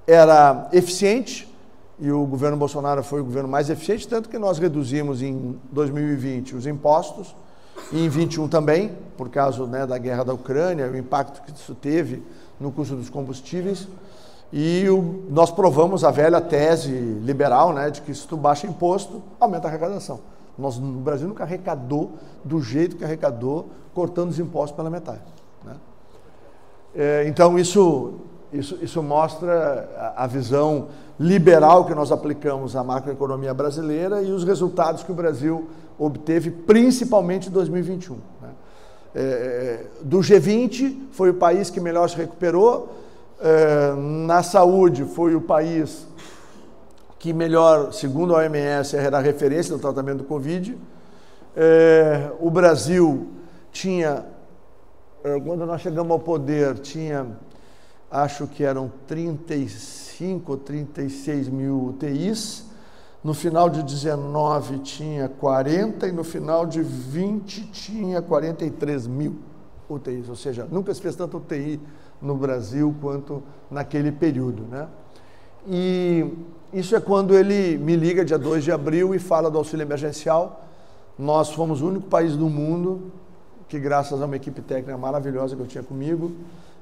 era eficiente, e o governo Bolsonaro foi o governo mais eficiente, tanto que nós reduzimos em 2020 os impostos, e em 2021 também, por causa, né, da guerra da Ucrânia, o impacto que isso teve no custo dos combustíveis, e nós provamos a velha tese liberal, né, de que se tu baixa imposto, aumenta a arrecadação. Nós, no Brasil, nunca arrecadou do jeito que arrecadou, cortando os impostos pela metade, né? Então, isso mostra a visão liberal que nós aplicamos à macroeconomia brasileira e os resultados que o Brasil obteve, principalmente em 2021. Né? Do G20, foi o país que melhor se recuperou. Na saúde, foi o país que melhor, segundo a OMS, era a referência do tratamento do Covid. O Brasil tinha, quando nós chegamos ao poder, tinha, acho que eram 35 ou 36 mil UTIs. no final de 19 tinha 40 e no final de 20 tinha 43 mil UTIs, ou seja, nunca se fez tanta UTI no Brasil quanto naquele período, né? E isso é quando ele me liga dia 2 de abril e fala do auxílio emergencial. Nós fomos o único país do mundo que, graças a uma equipe técnica maravilhosa que eu tinha comigo,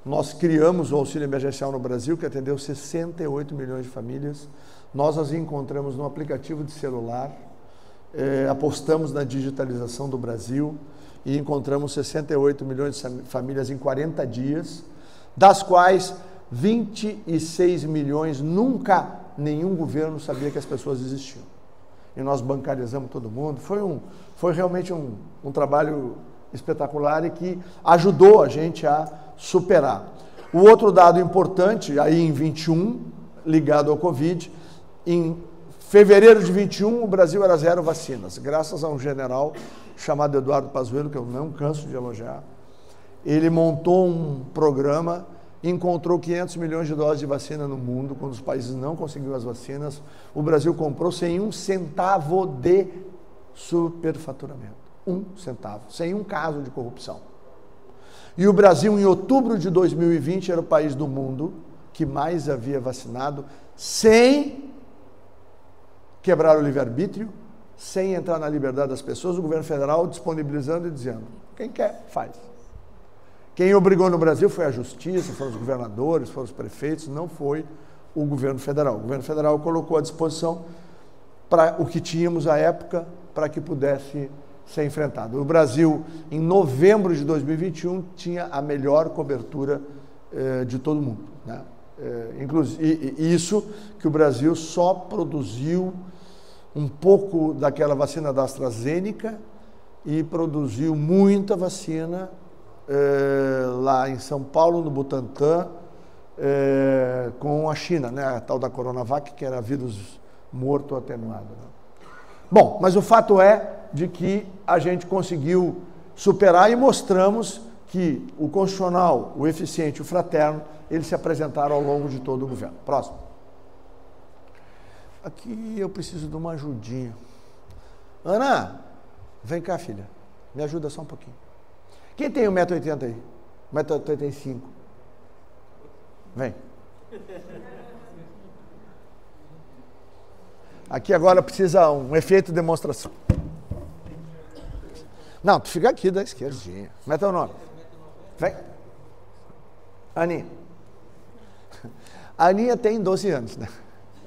nós criamos o auxílio emergencial no Brasil, que atendeu 68 milhões de famílias. Nós as encontramos no aplicativo de celular, apostamos na digitalização do Brasil e encontramos 68 milhões de famílias em 40 dias, das quais 26 milhões nunca nenhum governo sabia que as pessoas existiam. E nós bancarizamos todo mundo. Foi realmente um trabalho espetacular e que ajudou a gente a superar. O outro dado importante, aí em 21, ligado ao Covid, em fevereiro de 21, o Brasil era 0 vacinas, graças a um general chamado Eduardo Pazuello, que eu não canso de elogiar. Ele montou um programa, encontrou 500 milhões de doses de vacina no mundo, quando os países não conseguiam as vacinas. O Brasil comprou sem 1 centavo de superfaturamento. 1 centavo, sem um caso de corrupção. E o Brasil, em outubro de 2020, era o país do mundo que mais havia vacinado sem quebrar o livre-arbítrio, sem entrar na liberdade das pessoas, o governo federal disponibilizando e dizendo, quem quer, faz. Quem obrigou no Brasil foi a justiça, foram os governadores, foram os prefeitos, não foi o governo federal. O governo federal colocou à disposição para o que tínhamos à época, para que pudesse ser enfrentado. O Brasil, em novembro de 2021, tinha a melhor cobertura de todo mundo, né? Inclusive, isso que o Brasil só produziu um pouco daquela vacina da AstraZeneca e produziu muita vacina lá em São Paulo, no Butantan, com a China, né? A tal da Coronavac, que era vírus morto atenuado, né? Bom, mas o fato é de que a gente conseguiu superar e mostramos que o constitucional, o eficiente e o fraterno, eles se apresentaram ao longo de todo o governo. Próximo. Aqui eu preciso de uma ajudinha. Ana, vem cá, filha. Me ajuda só um pouquinho. Quem tem 1,80 m aí? 1,85 m? Vem. Aqui agora precisa um efeito de demonstração. Não, tu fica aqui da esquerdinha. Como é teu nome? Vem. Aninha. A Aninha tem 12 anos, né?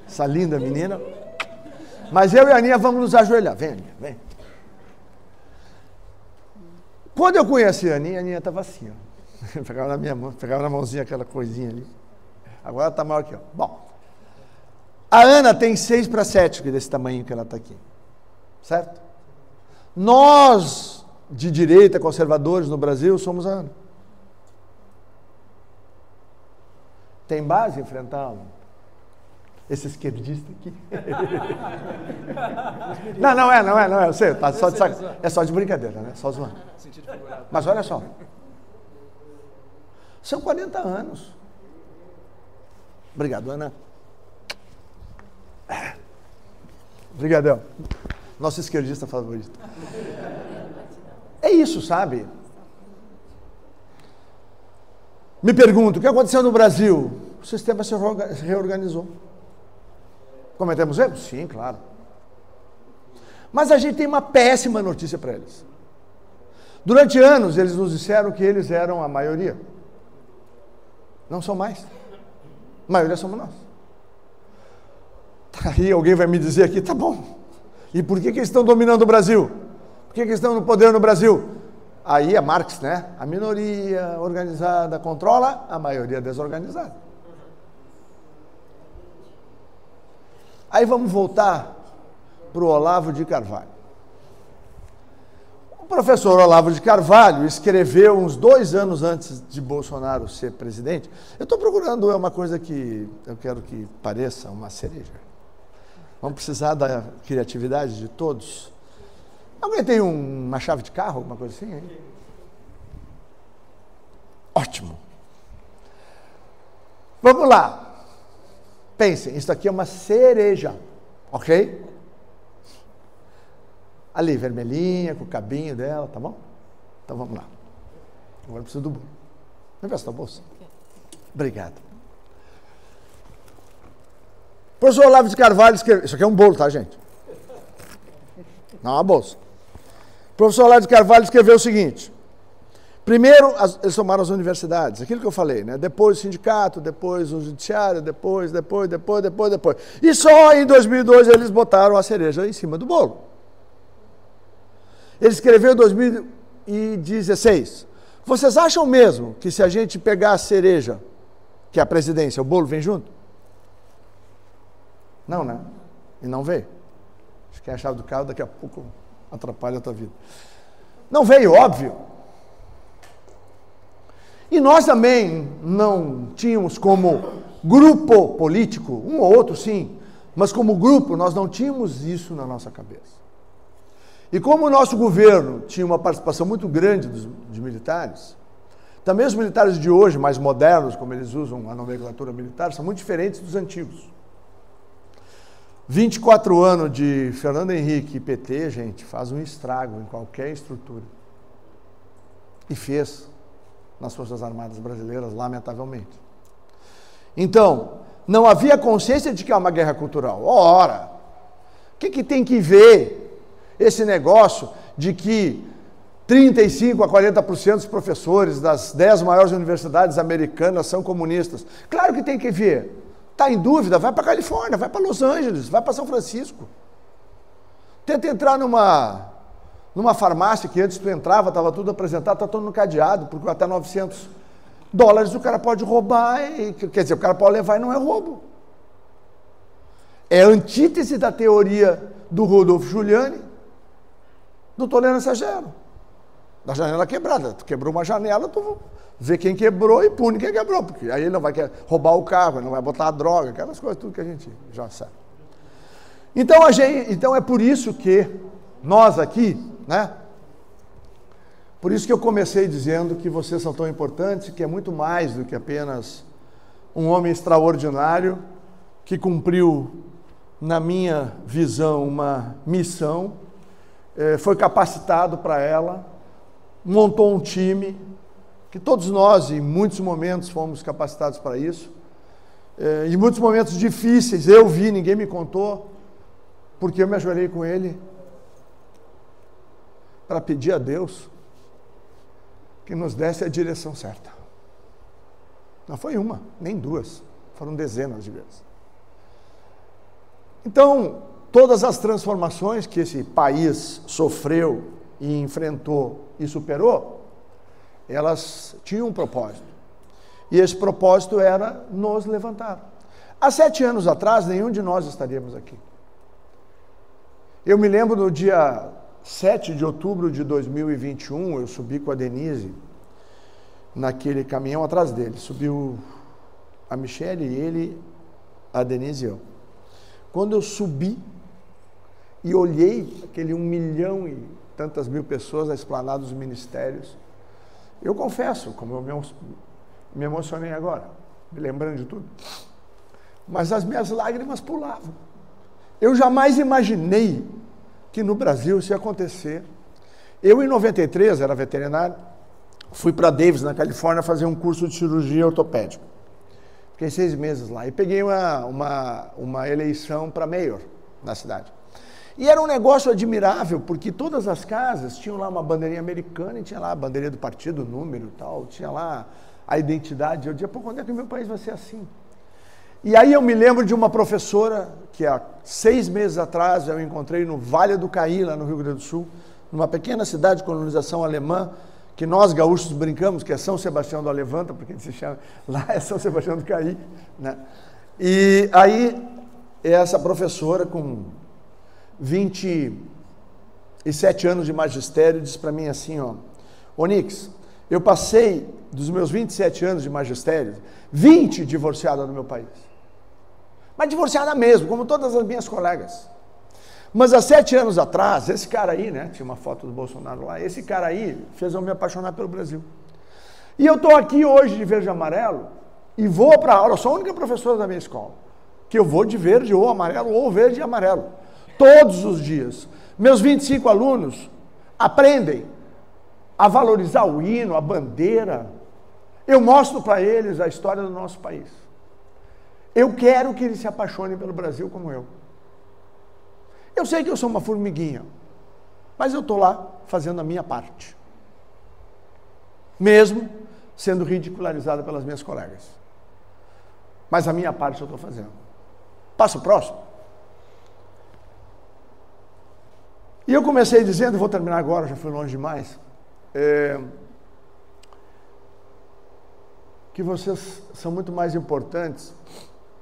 Essa linda menina. Mas eu e a Aninha vamos nos ajoelhar. Vem, Aninha, vem. Quando eu conheci a Aninha estava assim, ó. Pegava na minha mão, pegava na mãozinha aquela coisinha ali. Agora está maior que eu. Bom, a Ana tem 6 para 7, desse tamanho que ela está aqui. Certo? Nós, de direita, conservadores no Brasil, somos a Ana. Tem base enfrentá-lo? Esse esquerdista aqui. Não é, eu sei, tá só de é só de brincadeira, né? Só zoando. Mas olha só. São 40 anos. Obrigado, Ana. Obrigadão. Nosso esquerdista favorito. É isso, sabe? Me pergunto, o que aconteceu no Brasil? O sistema se reorganizou. Cometemos erros? Sim, claro. Mas a gente tem uma péssima notícia para eles. Durante anos, eles nos disseram que eles eram a maioria. Não são mais. A maioria somos nós. Aí alguém vai me dizer aqui, tá bom. E por que eles estão dominando o Brasil? Por que eles estão no poder no Brasil? Aí é Marx, né? A minoria organizada controla a maioria desorganizada. Aí vamos voltar para o Olavo de Carvalho. O professor Olavo de Carvalho escreveu uns 2 anos antes de Bolsonaro ser presidente. Eu estou procurando uma coisa que eu quero que pareça uma cereja. Vamos precisar da criatividade de todos. Alguém tem uma chave de carro, alguma coisa assim? Hein? Ótimo. Vamos lá. Pensem, isso aqui é uma cereja, ok? Ali, vermelhinha, com o cabinho dela, tá bom? Então vamos lá. Agora eu preciso do bolo. Me empresta a bolsa. Obrigado. O professor Olavo de Carvalho escreveu... Isso aqui é um bolo, tá, gente? Não é uma bolsa. O professor Olavo de Carvalho escreveu o seguinte. Primeiro, eles tomaram as universidades, aquilo que eu falei, né? Depois o sindicato, depois o judiciário, depois. E só em 2002 eles botaram a cereja em cima do bolo. Ele escreveu em 2016. Vocês acham mesmo que se a gente pegar a cereja, que é a presidência, o bolo vem junto? Não, né? E não veio. Acho que é a chave do carro, daqui a pouco atrapalha a tua vida. Não veio, óbvio. E nós também não tínhamos como grupo político, um ou outro sim, mas como grupo nós não tínhamos isso na nossa cabeça. E como o nosso governo tinha uma participação muito grande de militares, também os militares de hoje, mais modernos, como eles usam a nomenclatura militar, são muito diferentes dos antigos. 24 anos de Fernando Henrique e PT, gente, faz um estrago em qualquer estrutura. E fez nas Forças Armadas Brasileiras, lamentavelmente. Então, não havia consciência de que é uma guerra cultural. Ora, o que tem que ver esse negócio de que 35% a 40% dos professores das 10 maiores universidades americanas são comunistas? Claro que tem que ver. Está em dúvida? Vai para a Califórnia, vai para Los Angeles, vai para São Francisco. Tenta entrar numa farmácia que antes tu entrava, estava tudo apresentado, está todo no cadeado, porque até $900 o cara pode roubar, quer dizer, o cara pode levar e não é roubo. É a antítese da teoria do Rodolfo Giuliani, do Tolerância Zero, da janela quebrada. Tu quebrou uma janela, tu vê quem quebrou e pune quem quebrou, porque aí ele não vai roubar o carro, ele não vai botar a droga, aquelas coisas, tudo que a gente já sabe. Então é por isso que nós aqui, né? Por isso que eu comecei dizendo que vocês são tão importantes, que é muito mais do que apenas um homem extraordinário que cumpriu, na minha visão, uma missão, foi capacitado para ela, montou um time, que todos nós, em muitos momentos, fomos capacitados para isso. Em muitos momentos difíceis, eu vi, ninguém me contou, porque eu me ajoelhei com ele para pedir a Deus que nos desse a direção certa. Não foi uma, nem duas, foram dezenas de vezes. Então, todas as transformações que esse país sofreu e enfrentou e superou, elas tinham um propósito. E esse propósito era nos levantar. Há 7 anos atrás, nenhum de nós estaríamos aqui. Eu me lembro no dia 7 de outubro de 2021, eu subi com a Denise naquele caminhão atrás dele. Subiu a Michele, ele, a Denise e eu. Quando eu subi e olhei aquele 1 milhão e tantas mil pessoas na esplanada dos ministérios, eu confesso, como eu me emocionei agora, me lembrando de tudo, mas as minhas lágrimas pulavam. Eu jamais imaginei que no Brasil isso ia acontecer. Eu, em 93, era veterinário, fui para Davis, na Califórnia, fazer um curso de cirurgia ortopédica. Fiquei 6 meses lá e peguei uma eleição para mayor na cidade. E era um negócio admirável, porque todas as casas tinham lá uma bandeirinha americana, e tinha lá a bandeirinha do partido, o número e tal, tinha lá a identidade. Eu dizia, pô, quando é que o meu país vai ser assim? E aí eu me lembro de uma professora, que há 6 meses atrás eu encontrei no Vale do Caí, lá no Rio Grande do Sul, numa pequena cidade de colonização alemã, que nós gaúchos brincamos, que é São Sebastião do Alevanta, porque se chama, lá é São Sebastião do Caí, né? E aí essa professora com 27 anos de magistério disse para mim assim, ó, Onix, eu passei dos meus 27 anos de magistério, 20 divorciada no meu país. Mas divorciada mesmo, como todas as minhas colegas. Mas há 7 anos atrás, esse cara aí, né, tinha uma foto do Bolsonaro lá, esse cara aí fez eu me apaixonar pelo Brasil. E eu estou aqui hoje de verde e amarelo e vou para a aula, eu sou a única professora da minha escola, que eu vou de verde ou amarelo ou verde e amarelo. Todos os dias. Meus 25 alunos aprendem a valorizar o hino, a bandeira. Eu mostro para eles a história do nosso país. Eu quero que eles se apaixonem pelo Brasil como eu. Eu sei que eu sou uma formiguinha, mas eu estou lá fazendo a minha parte. Mesmo sendo ridicularizado pelas minhas colegas. Mas a minha parte eu estou fazendo. Passa o próximo. E eu comecei dizendo, vou terminar agora, já fui longe demais, que vocês são muito mais importantes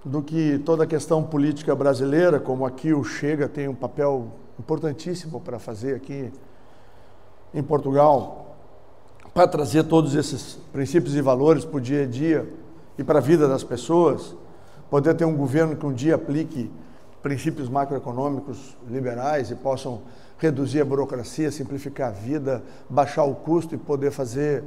do que toda a questão política brasileira, como aqui o Chega tem um papel importantíssimo para fazer aqui em Portugal, para trazer todos esses princípios e valores para o dia a dia e para a vida das pessoas, poder ter um governo que um dia aplique princípios macroeconômicos liberais e possam reduzir a burocracia, simplificar a vida, baixar o custo e poder fazer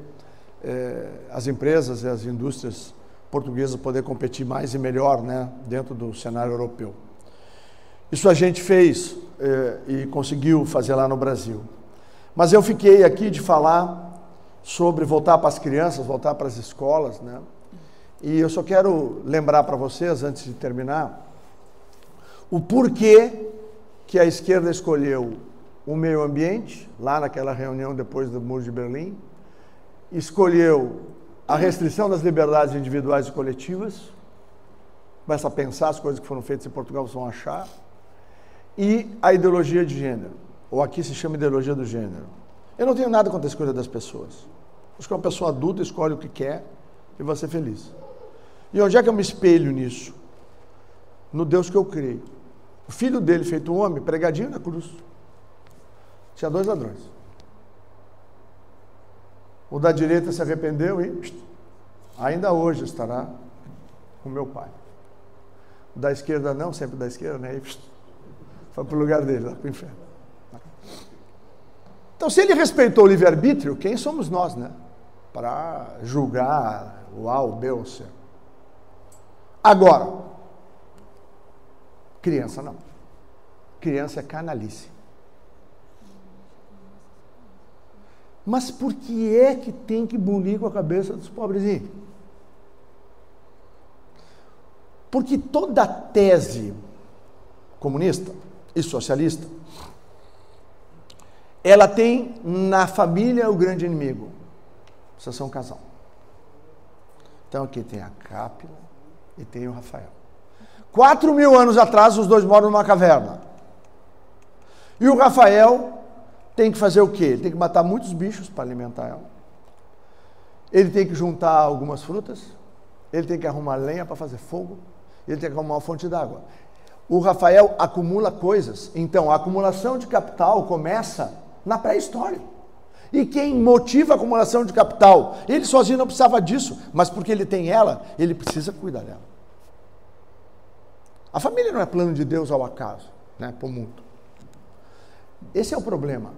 as empresas e as indústrias portuguesas poder competir mais e melhor, né, dentro do cenário europeu. Isso a gente fez e conseguiu fazer lá no Brasil. Mas eu fiquei aqui de falar sobre voltar para as crianças, voltar para as escolas, né? E eu só quero lembrar para vocês, antes de terminar, o porquê que a esquerda escolheu o meio ambiente, lá naquela reunião depois do Muro de Berlim, escolheu a restrição das liberdades individuais e coletivas, começa a pensar as coisas que foram feitas em Portugal, vocês vão achar, e a ideologia de gênero, ou aqui se chama ideologia do gênero. Eu não tenho nada contra a escolha das pessoas. Acho que uma pessoa adulta escolhe o que quer e vai ser feliz. E onde é que eu me espelho nisso? No Deus que eu creio. O filho dele, feito homem, pregadinho na cruz. Tinha 2 ladrões. O da direita se arrependeu e ainda hoje estará com meu pai. O da esquerda não, sempre da esquerda, né? E foi para o lugar dele, lá para o inferno. Então, se ele respeitou o livre-arbítrio, quem somos nós, né? Para julgar o A, o B ou o C. Agora, criança não. Criança é canalice. Mas por que é que tem que bulir com a cabeça dos pobrezinhos? Porque toda tese comunista e socialista, ela tem na família o grande inimigo. Vocês são um casal. Então aqui tem a Cápila e tem o Rafael. 4.000 anos atrás, os dois moram numa caverna. E o Rafael tem que fazer o quê? Ele tem que matar muitos bichos para alimentar ela. Ele tem que juntar algumas frutas. Ele tem que arrumar lenha para fazer fogo. Ele tem que arrumar uma fonte d'água. O Rafael acumula coisas. Então, a acumulação de capital começa na pré-história. E quem motiva a acumulação de capital? Ele sozinho não precisava disso, mas porque ele tem ela, ele precisa cuidar dela. A família não é plano de Deus ao acaso, né, para o mundo. Esse é o problema.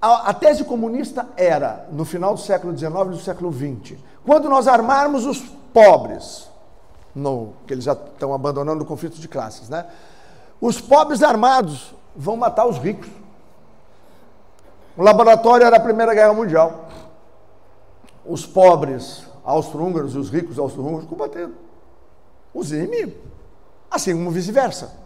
A tese comunista era, no final do século XIX e do século XX, quando nós armarmos os pobres, que eles já estão abandonando o conflito de classes, né? Os pobres armados vão matar os ricos. O laboratório era a Primeira Guerra Mundial. Os pobres austro-húngaros e os ricos austro-húngaros combatendo os inimigos. Assim como vice-versa.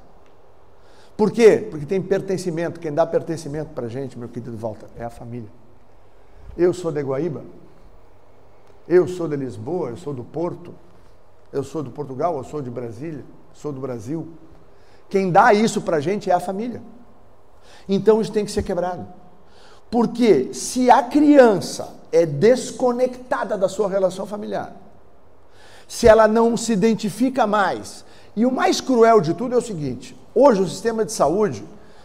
Por quê? Porque tem pertencimento. Quem dá pertencimento para a gente, meu querido Walter, é a família. Eu sou de Guaíba, eu sou de Lisboa, eu sou do Porto, eu sou do Portugal, eu sou de Brasília, sou do Brasil. Quem dá isso para a gente é a família. Então isso tem que ser quebrado. Porque se a criança é desconectada da sua relação familiar, se ela não se identifica mais, e o mais cruel de tudo é o seguinte, hoje o sistema de saúde,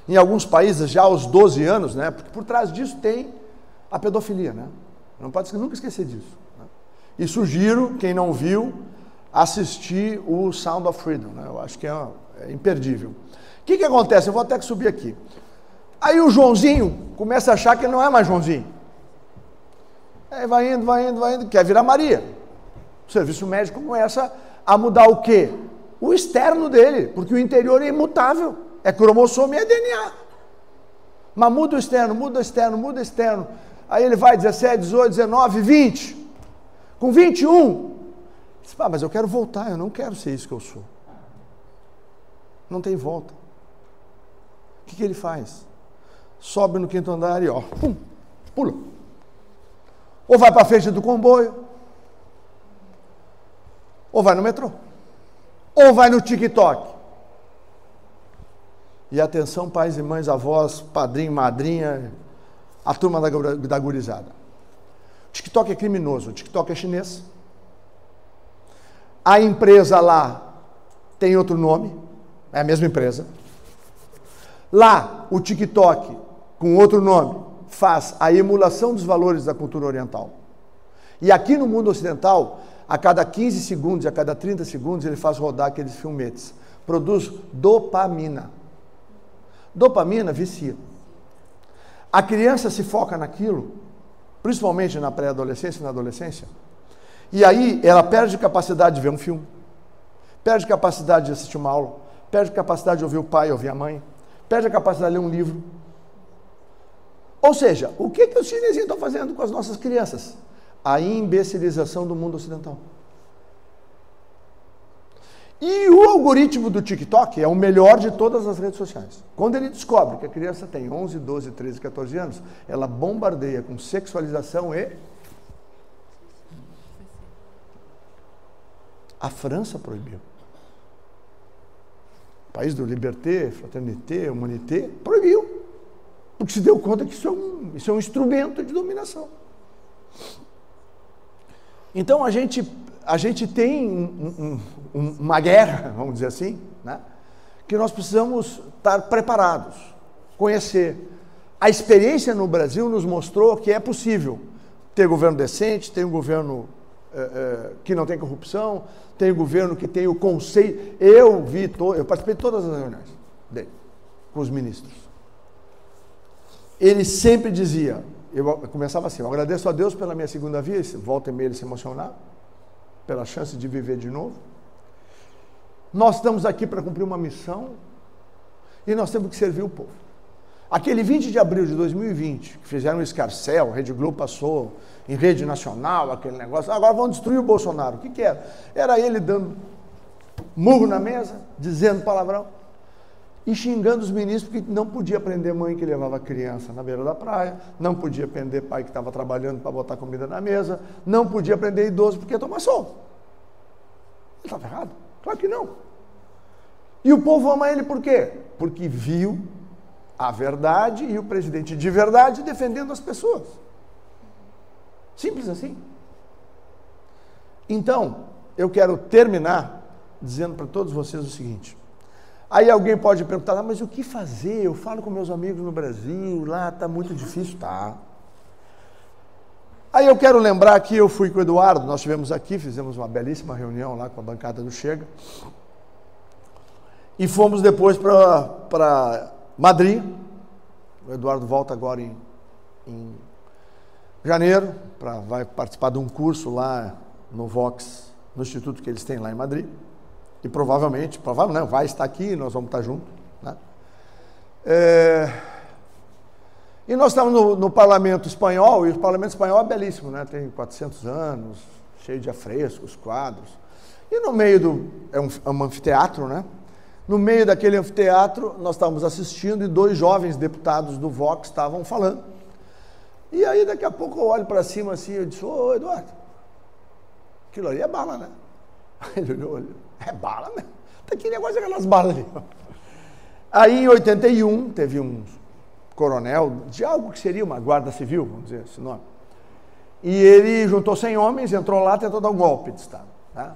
em alguns países já aos 12 anos, né, porque por trás disso tem a pedofilia, né? Não pode nunca esquecer disso. Né? E sugiro, quem não viu, assistir o Sound of Freedom, né? Eu acho que é imperdível. O que acontece? Eu vou até que subir aqui. Aí o Joãozinho começa a achar que ele não é mais Joãozinho. Aí vai indo, quer virar Maria. O serviço médico começa a mudar o quê? O externo dele, porque o interior é imutável. É cromossomo e é DNA. Mas muda o externo, muda o externo, muda o externo. Aí ele vai 17, 18, 19, 20. Com 21, diz, mas eu quero voltar, eu não quero ser isso que eu sou. Não tem volta. O que ele faz? Sobe no 5º andar e pum, pula. Ou vai para a frente do comboio, ou vai no metrô, ou vai no TikTok. E atenção, pais e mães, avós, padrinho, madrinha, a turma da gurizada. O TikTok é criminoso, o TikTok é chinês. A empresa lá tem outro nome, é a mesma empresa. Lá, o TikTok, com outro nome, faz a emulação dos valores da cultura oriental. E aqui no mundo ocidental, a cada 15 segundos, a cada 30 segundos, ele faz rodar aqueles filmetes. Produz dopamina. Dopamina vicia. A criança se foca naquilo, principalmente na pré-adolescência e na adolescência, e aí ela perde capacidade de ver um filme, perde capacidade de assistir uma aula, perde capacidade de ouvir o pai, ouvir a mãe, perde a capacidade de ler um livro. Ou seja, o que os chinesinhos estão fazendo com as nossas crianças? A imbecilização do mundo ocidental. E o algoritmo do TikTok é o melhor de todas as redes sociais. Quando ele descobre que a criança tem 11, 12, 13, 14 anos, ela bombardeia com sexualização e... A França proibiu. O país do Liberté, Fraternité, Humanité, proibiu. Porque se deu conta que isso é um instrumento de dominação. Então a gente tem uma guerra, vamos dizer assim, né? Que nós precisamos estar preparados, conhecer. A experiência no Brasil nos mostrou que é possível ter governo decente, ter um governo que não tem corrupção, tem um governo que tem o conceito. Eu participei de todas as reuniões dele, com os ministros. Ele sempre dizia, eu começava assim, eu agradeço a Deus pela minha segunda vida, volta e meia ele se emocionava, pela chance de viver de novo. Nós estamos aqui para cumprir uma missão e nós temos que servir o povo. Aquele 20 de abril de 2020, que fizeram um escarcéu, a Rede Globo passou em rede nacional, aquele negócio, agora vão destruir o Bolsonaro. O que era? Era ele dando murro na mesa, dizendo palavrão e xingando os ministros porque não podia prender mãe que levava a criança na beira da praia, não podia prender pai que estava trabalhando para botar comida na mesa, não podia prender idoso porque ia tomar sol. Ele estava errado? Claro que não. E o povo ama ele por quê? Porque viu a verdade e o presidente de verdade defendendo as pessoas. Simples assim. Então, eu quero terminar dizendo para todos vocês o seguinte. Aí alguém pode perguntar, mas o que fazer? Eu falo com meus amigos no Brasil, lá está muito difícil. Tá. Aí eu quero lembrar que eu fui com o Eduardo, nós estivemos aqui, fizemos uma belíssima reunião lá com a bancada do Chega, e fomos depois para Madrid. O Eduardo volta agora em janeiro, vai participar de um curso lá no Vox, no instituto que eles têm lá em Madrid. E provavelmente não, vai estar aqui, nós vamos estar juntos. Né? E nós estamos no Parlamento Espanhol, e o Parlamento Espanhol é belíssimo, né? Tem 400 anos, cheio de afrescos, quadros. E no meio é um anfiteatro, né? No meio daquele anfiteatro, nós estávamos assistindo e 2 jovens deputados do Vox estavam falando. E aí, daqui a pouco, eu olho para cima assim, eu disse, ô Eduardo, aquilo ali é bala, né? Ele olhou, é bala mesmo. Tá que negócio aquelas balas ali. Aí, em 81, teve um coronel de algo que seria uma guarda civil, vamos dizer esse nome. E ele juntou 100 homens, entrou lá, tentou dar um golpe de Estado. Tá?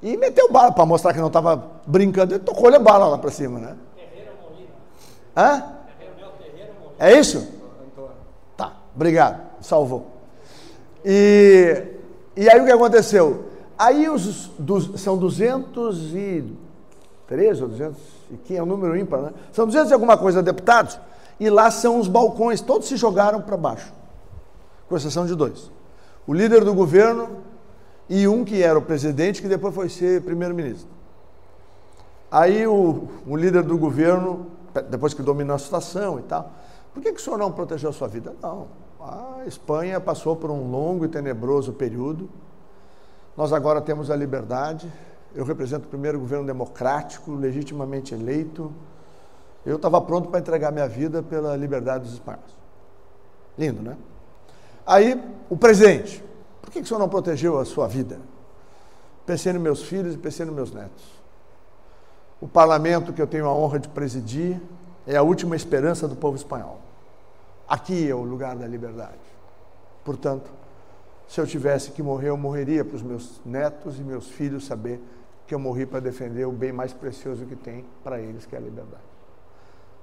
E meteu bala para mostrar que não estava brincando. Ele tocou a bala lá para cima, né? Hã? É isso? Tá, obrigado, salvou. E aí o que aconteceu? Aí são 213 ou 215, é um número ímpar, né? São 200 e alguma coisa deputados, e lá são os balcões, todos se jogaram para baixo, com exceção de 2. O líder do governo e um que era o presidente, que depois foi ser primeiro-ministro. Aí o líder do governo, depois que dominou a situação e tal, Por que o senhor não protegeu a sua vida? Não. A Espanha passou por um longo e tenebroso período. Nós agora temos a liberdade. Eu represento o primeiro governo democrático, legitimamente eleito. Eu estava pronto para entregar minha vida pela liberdade dos espanhóis. Lindo, né? Aí, o presente. Por que o senhor não protegeu a sua vida? Pensei nos meus filhos e pensei nos meus netos. O parlamento que eu tenho a honra de presidir é a última esperança do povo espanhol. Aqui é o lugar da liberdade. Portanto, se eu tivesse que morrer, eu morreria para os meus netos e meus filhos saber que eu morri para defender o bem mais precioso que tem para eles, que é a liberdade.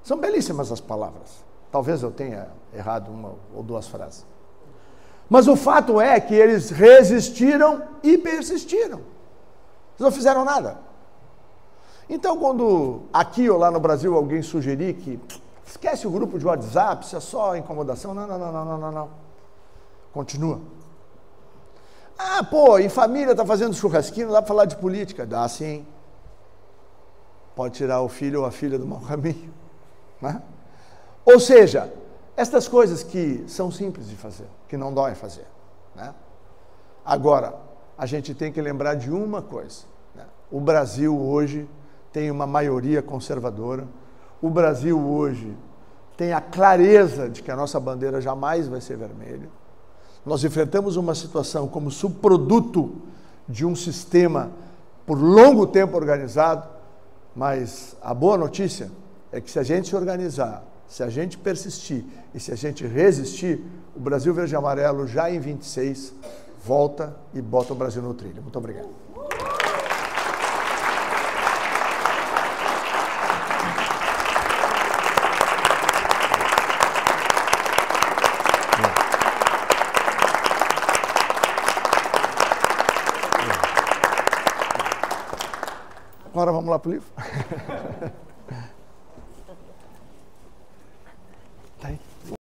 São belíssimas as palavras. Talvez eu tenha errado uma ou duas frases. Mas o fato é que eles resistiram e persistiram. Eles não fizeram nada. Então, quando aqui ou lá no Brasil alguém sugerir que esquece o grupo de WhatsApp, isso é só incomodação, não. Continua. Ah, pô, em família está fazendo churrasquinho, não dá para falar de política. Dá sim. Pode tirar o filho ou a filha do mau caminho. Né? Ou seja, estas coisas que são simples de fazer, que não dói fazer. Né? Agora, a gente tem que lembrar de uma coisa. Né? O Brasil hoje tem uma maioria conservadora. O Brasil hoje tem a clareza de que a nossa bandeira jamais vai ser vermelha. Nós enfrentamos uma situação como subproduto de um sistema por longo tempo organizado, mas a boa notícia é que se a gente se organizar, se a gente persistir e se a gente resistir, o Brasil Verde e Amarelo já em 26 volta e bota o Brasil no trilho. Muito obrigado. Agora vamos lá para o livro. Tá aí.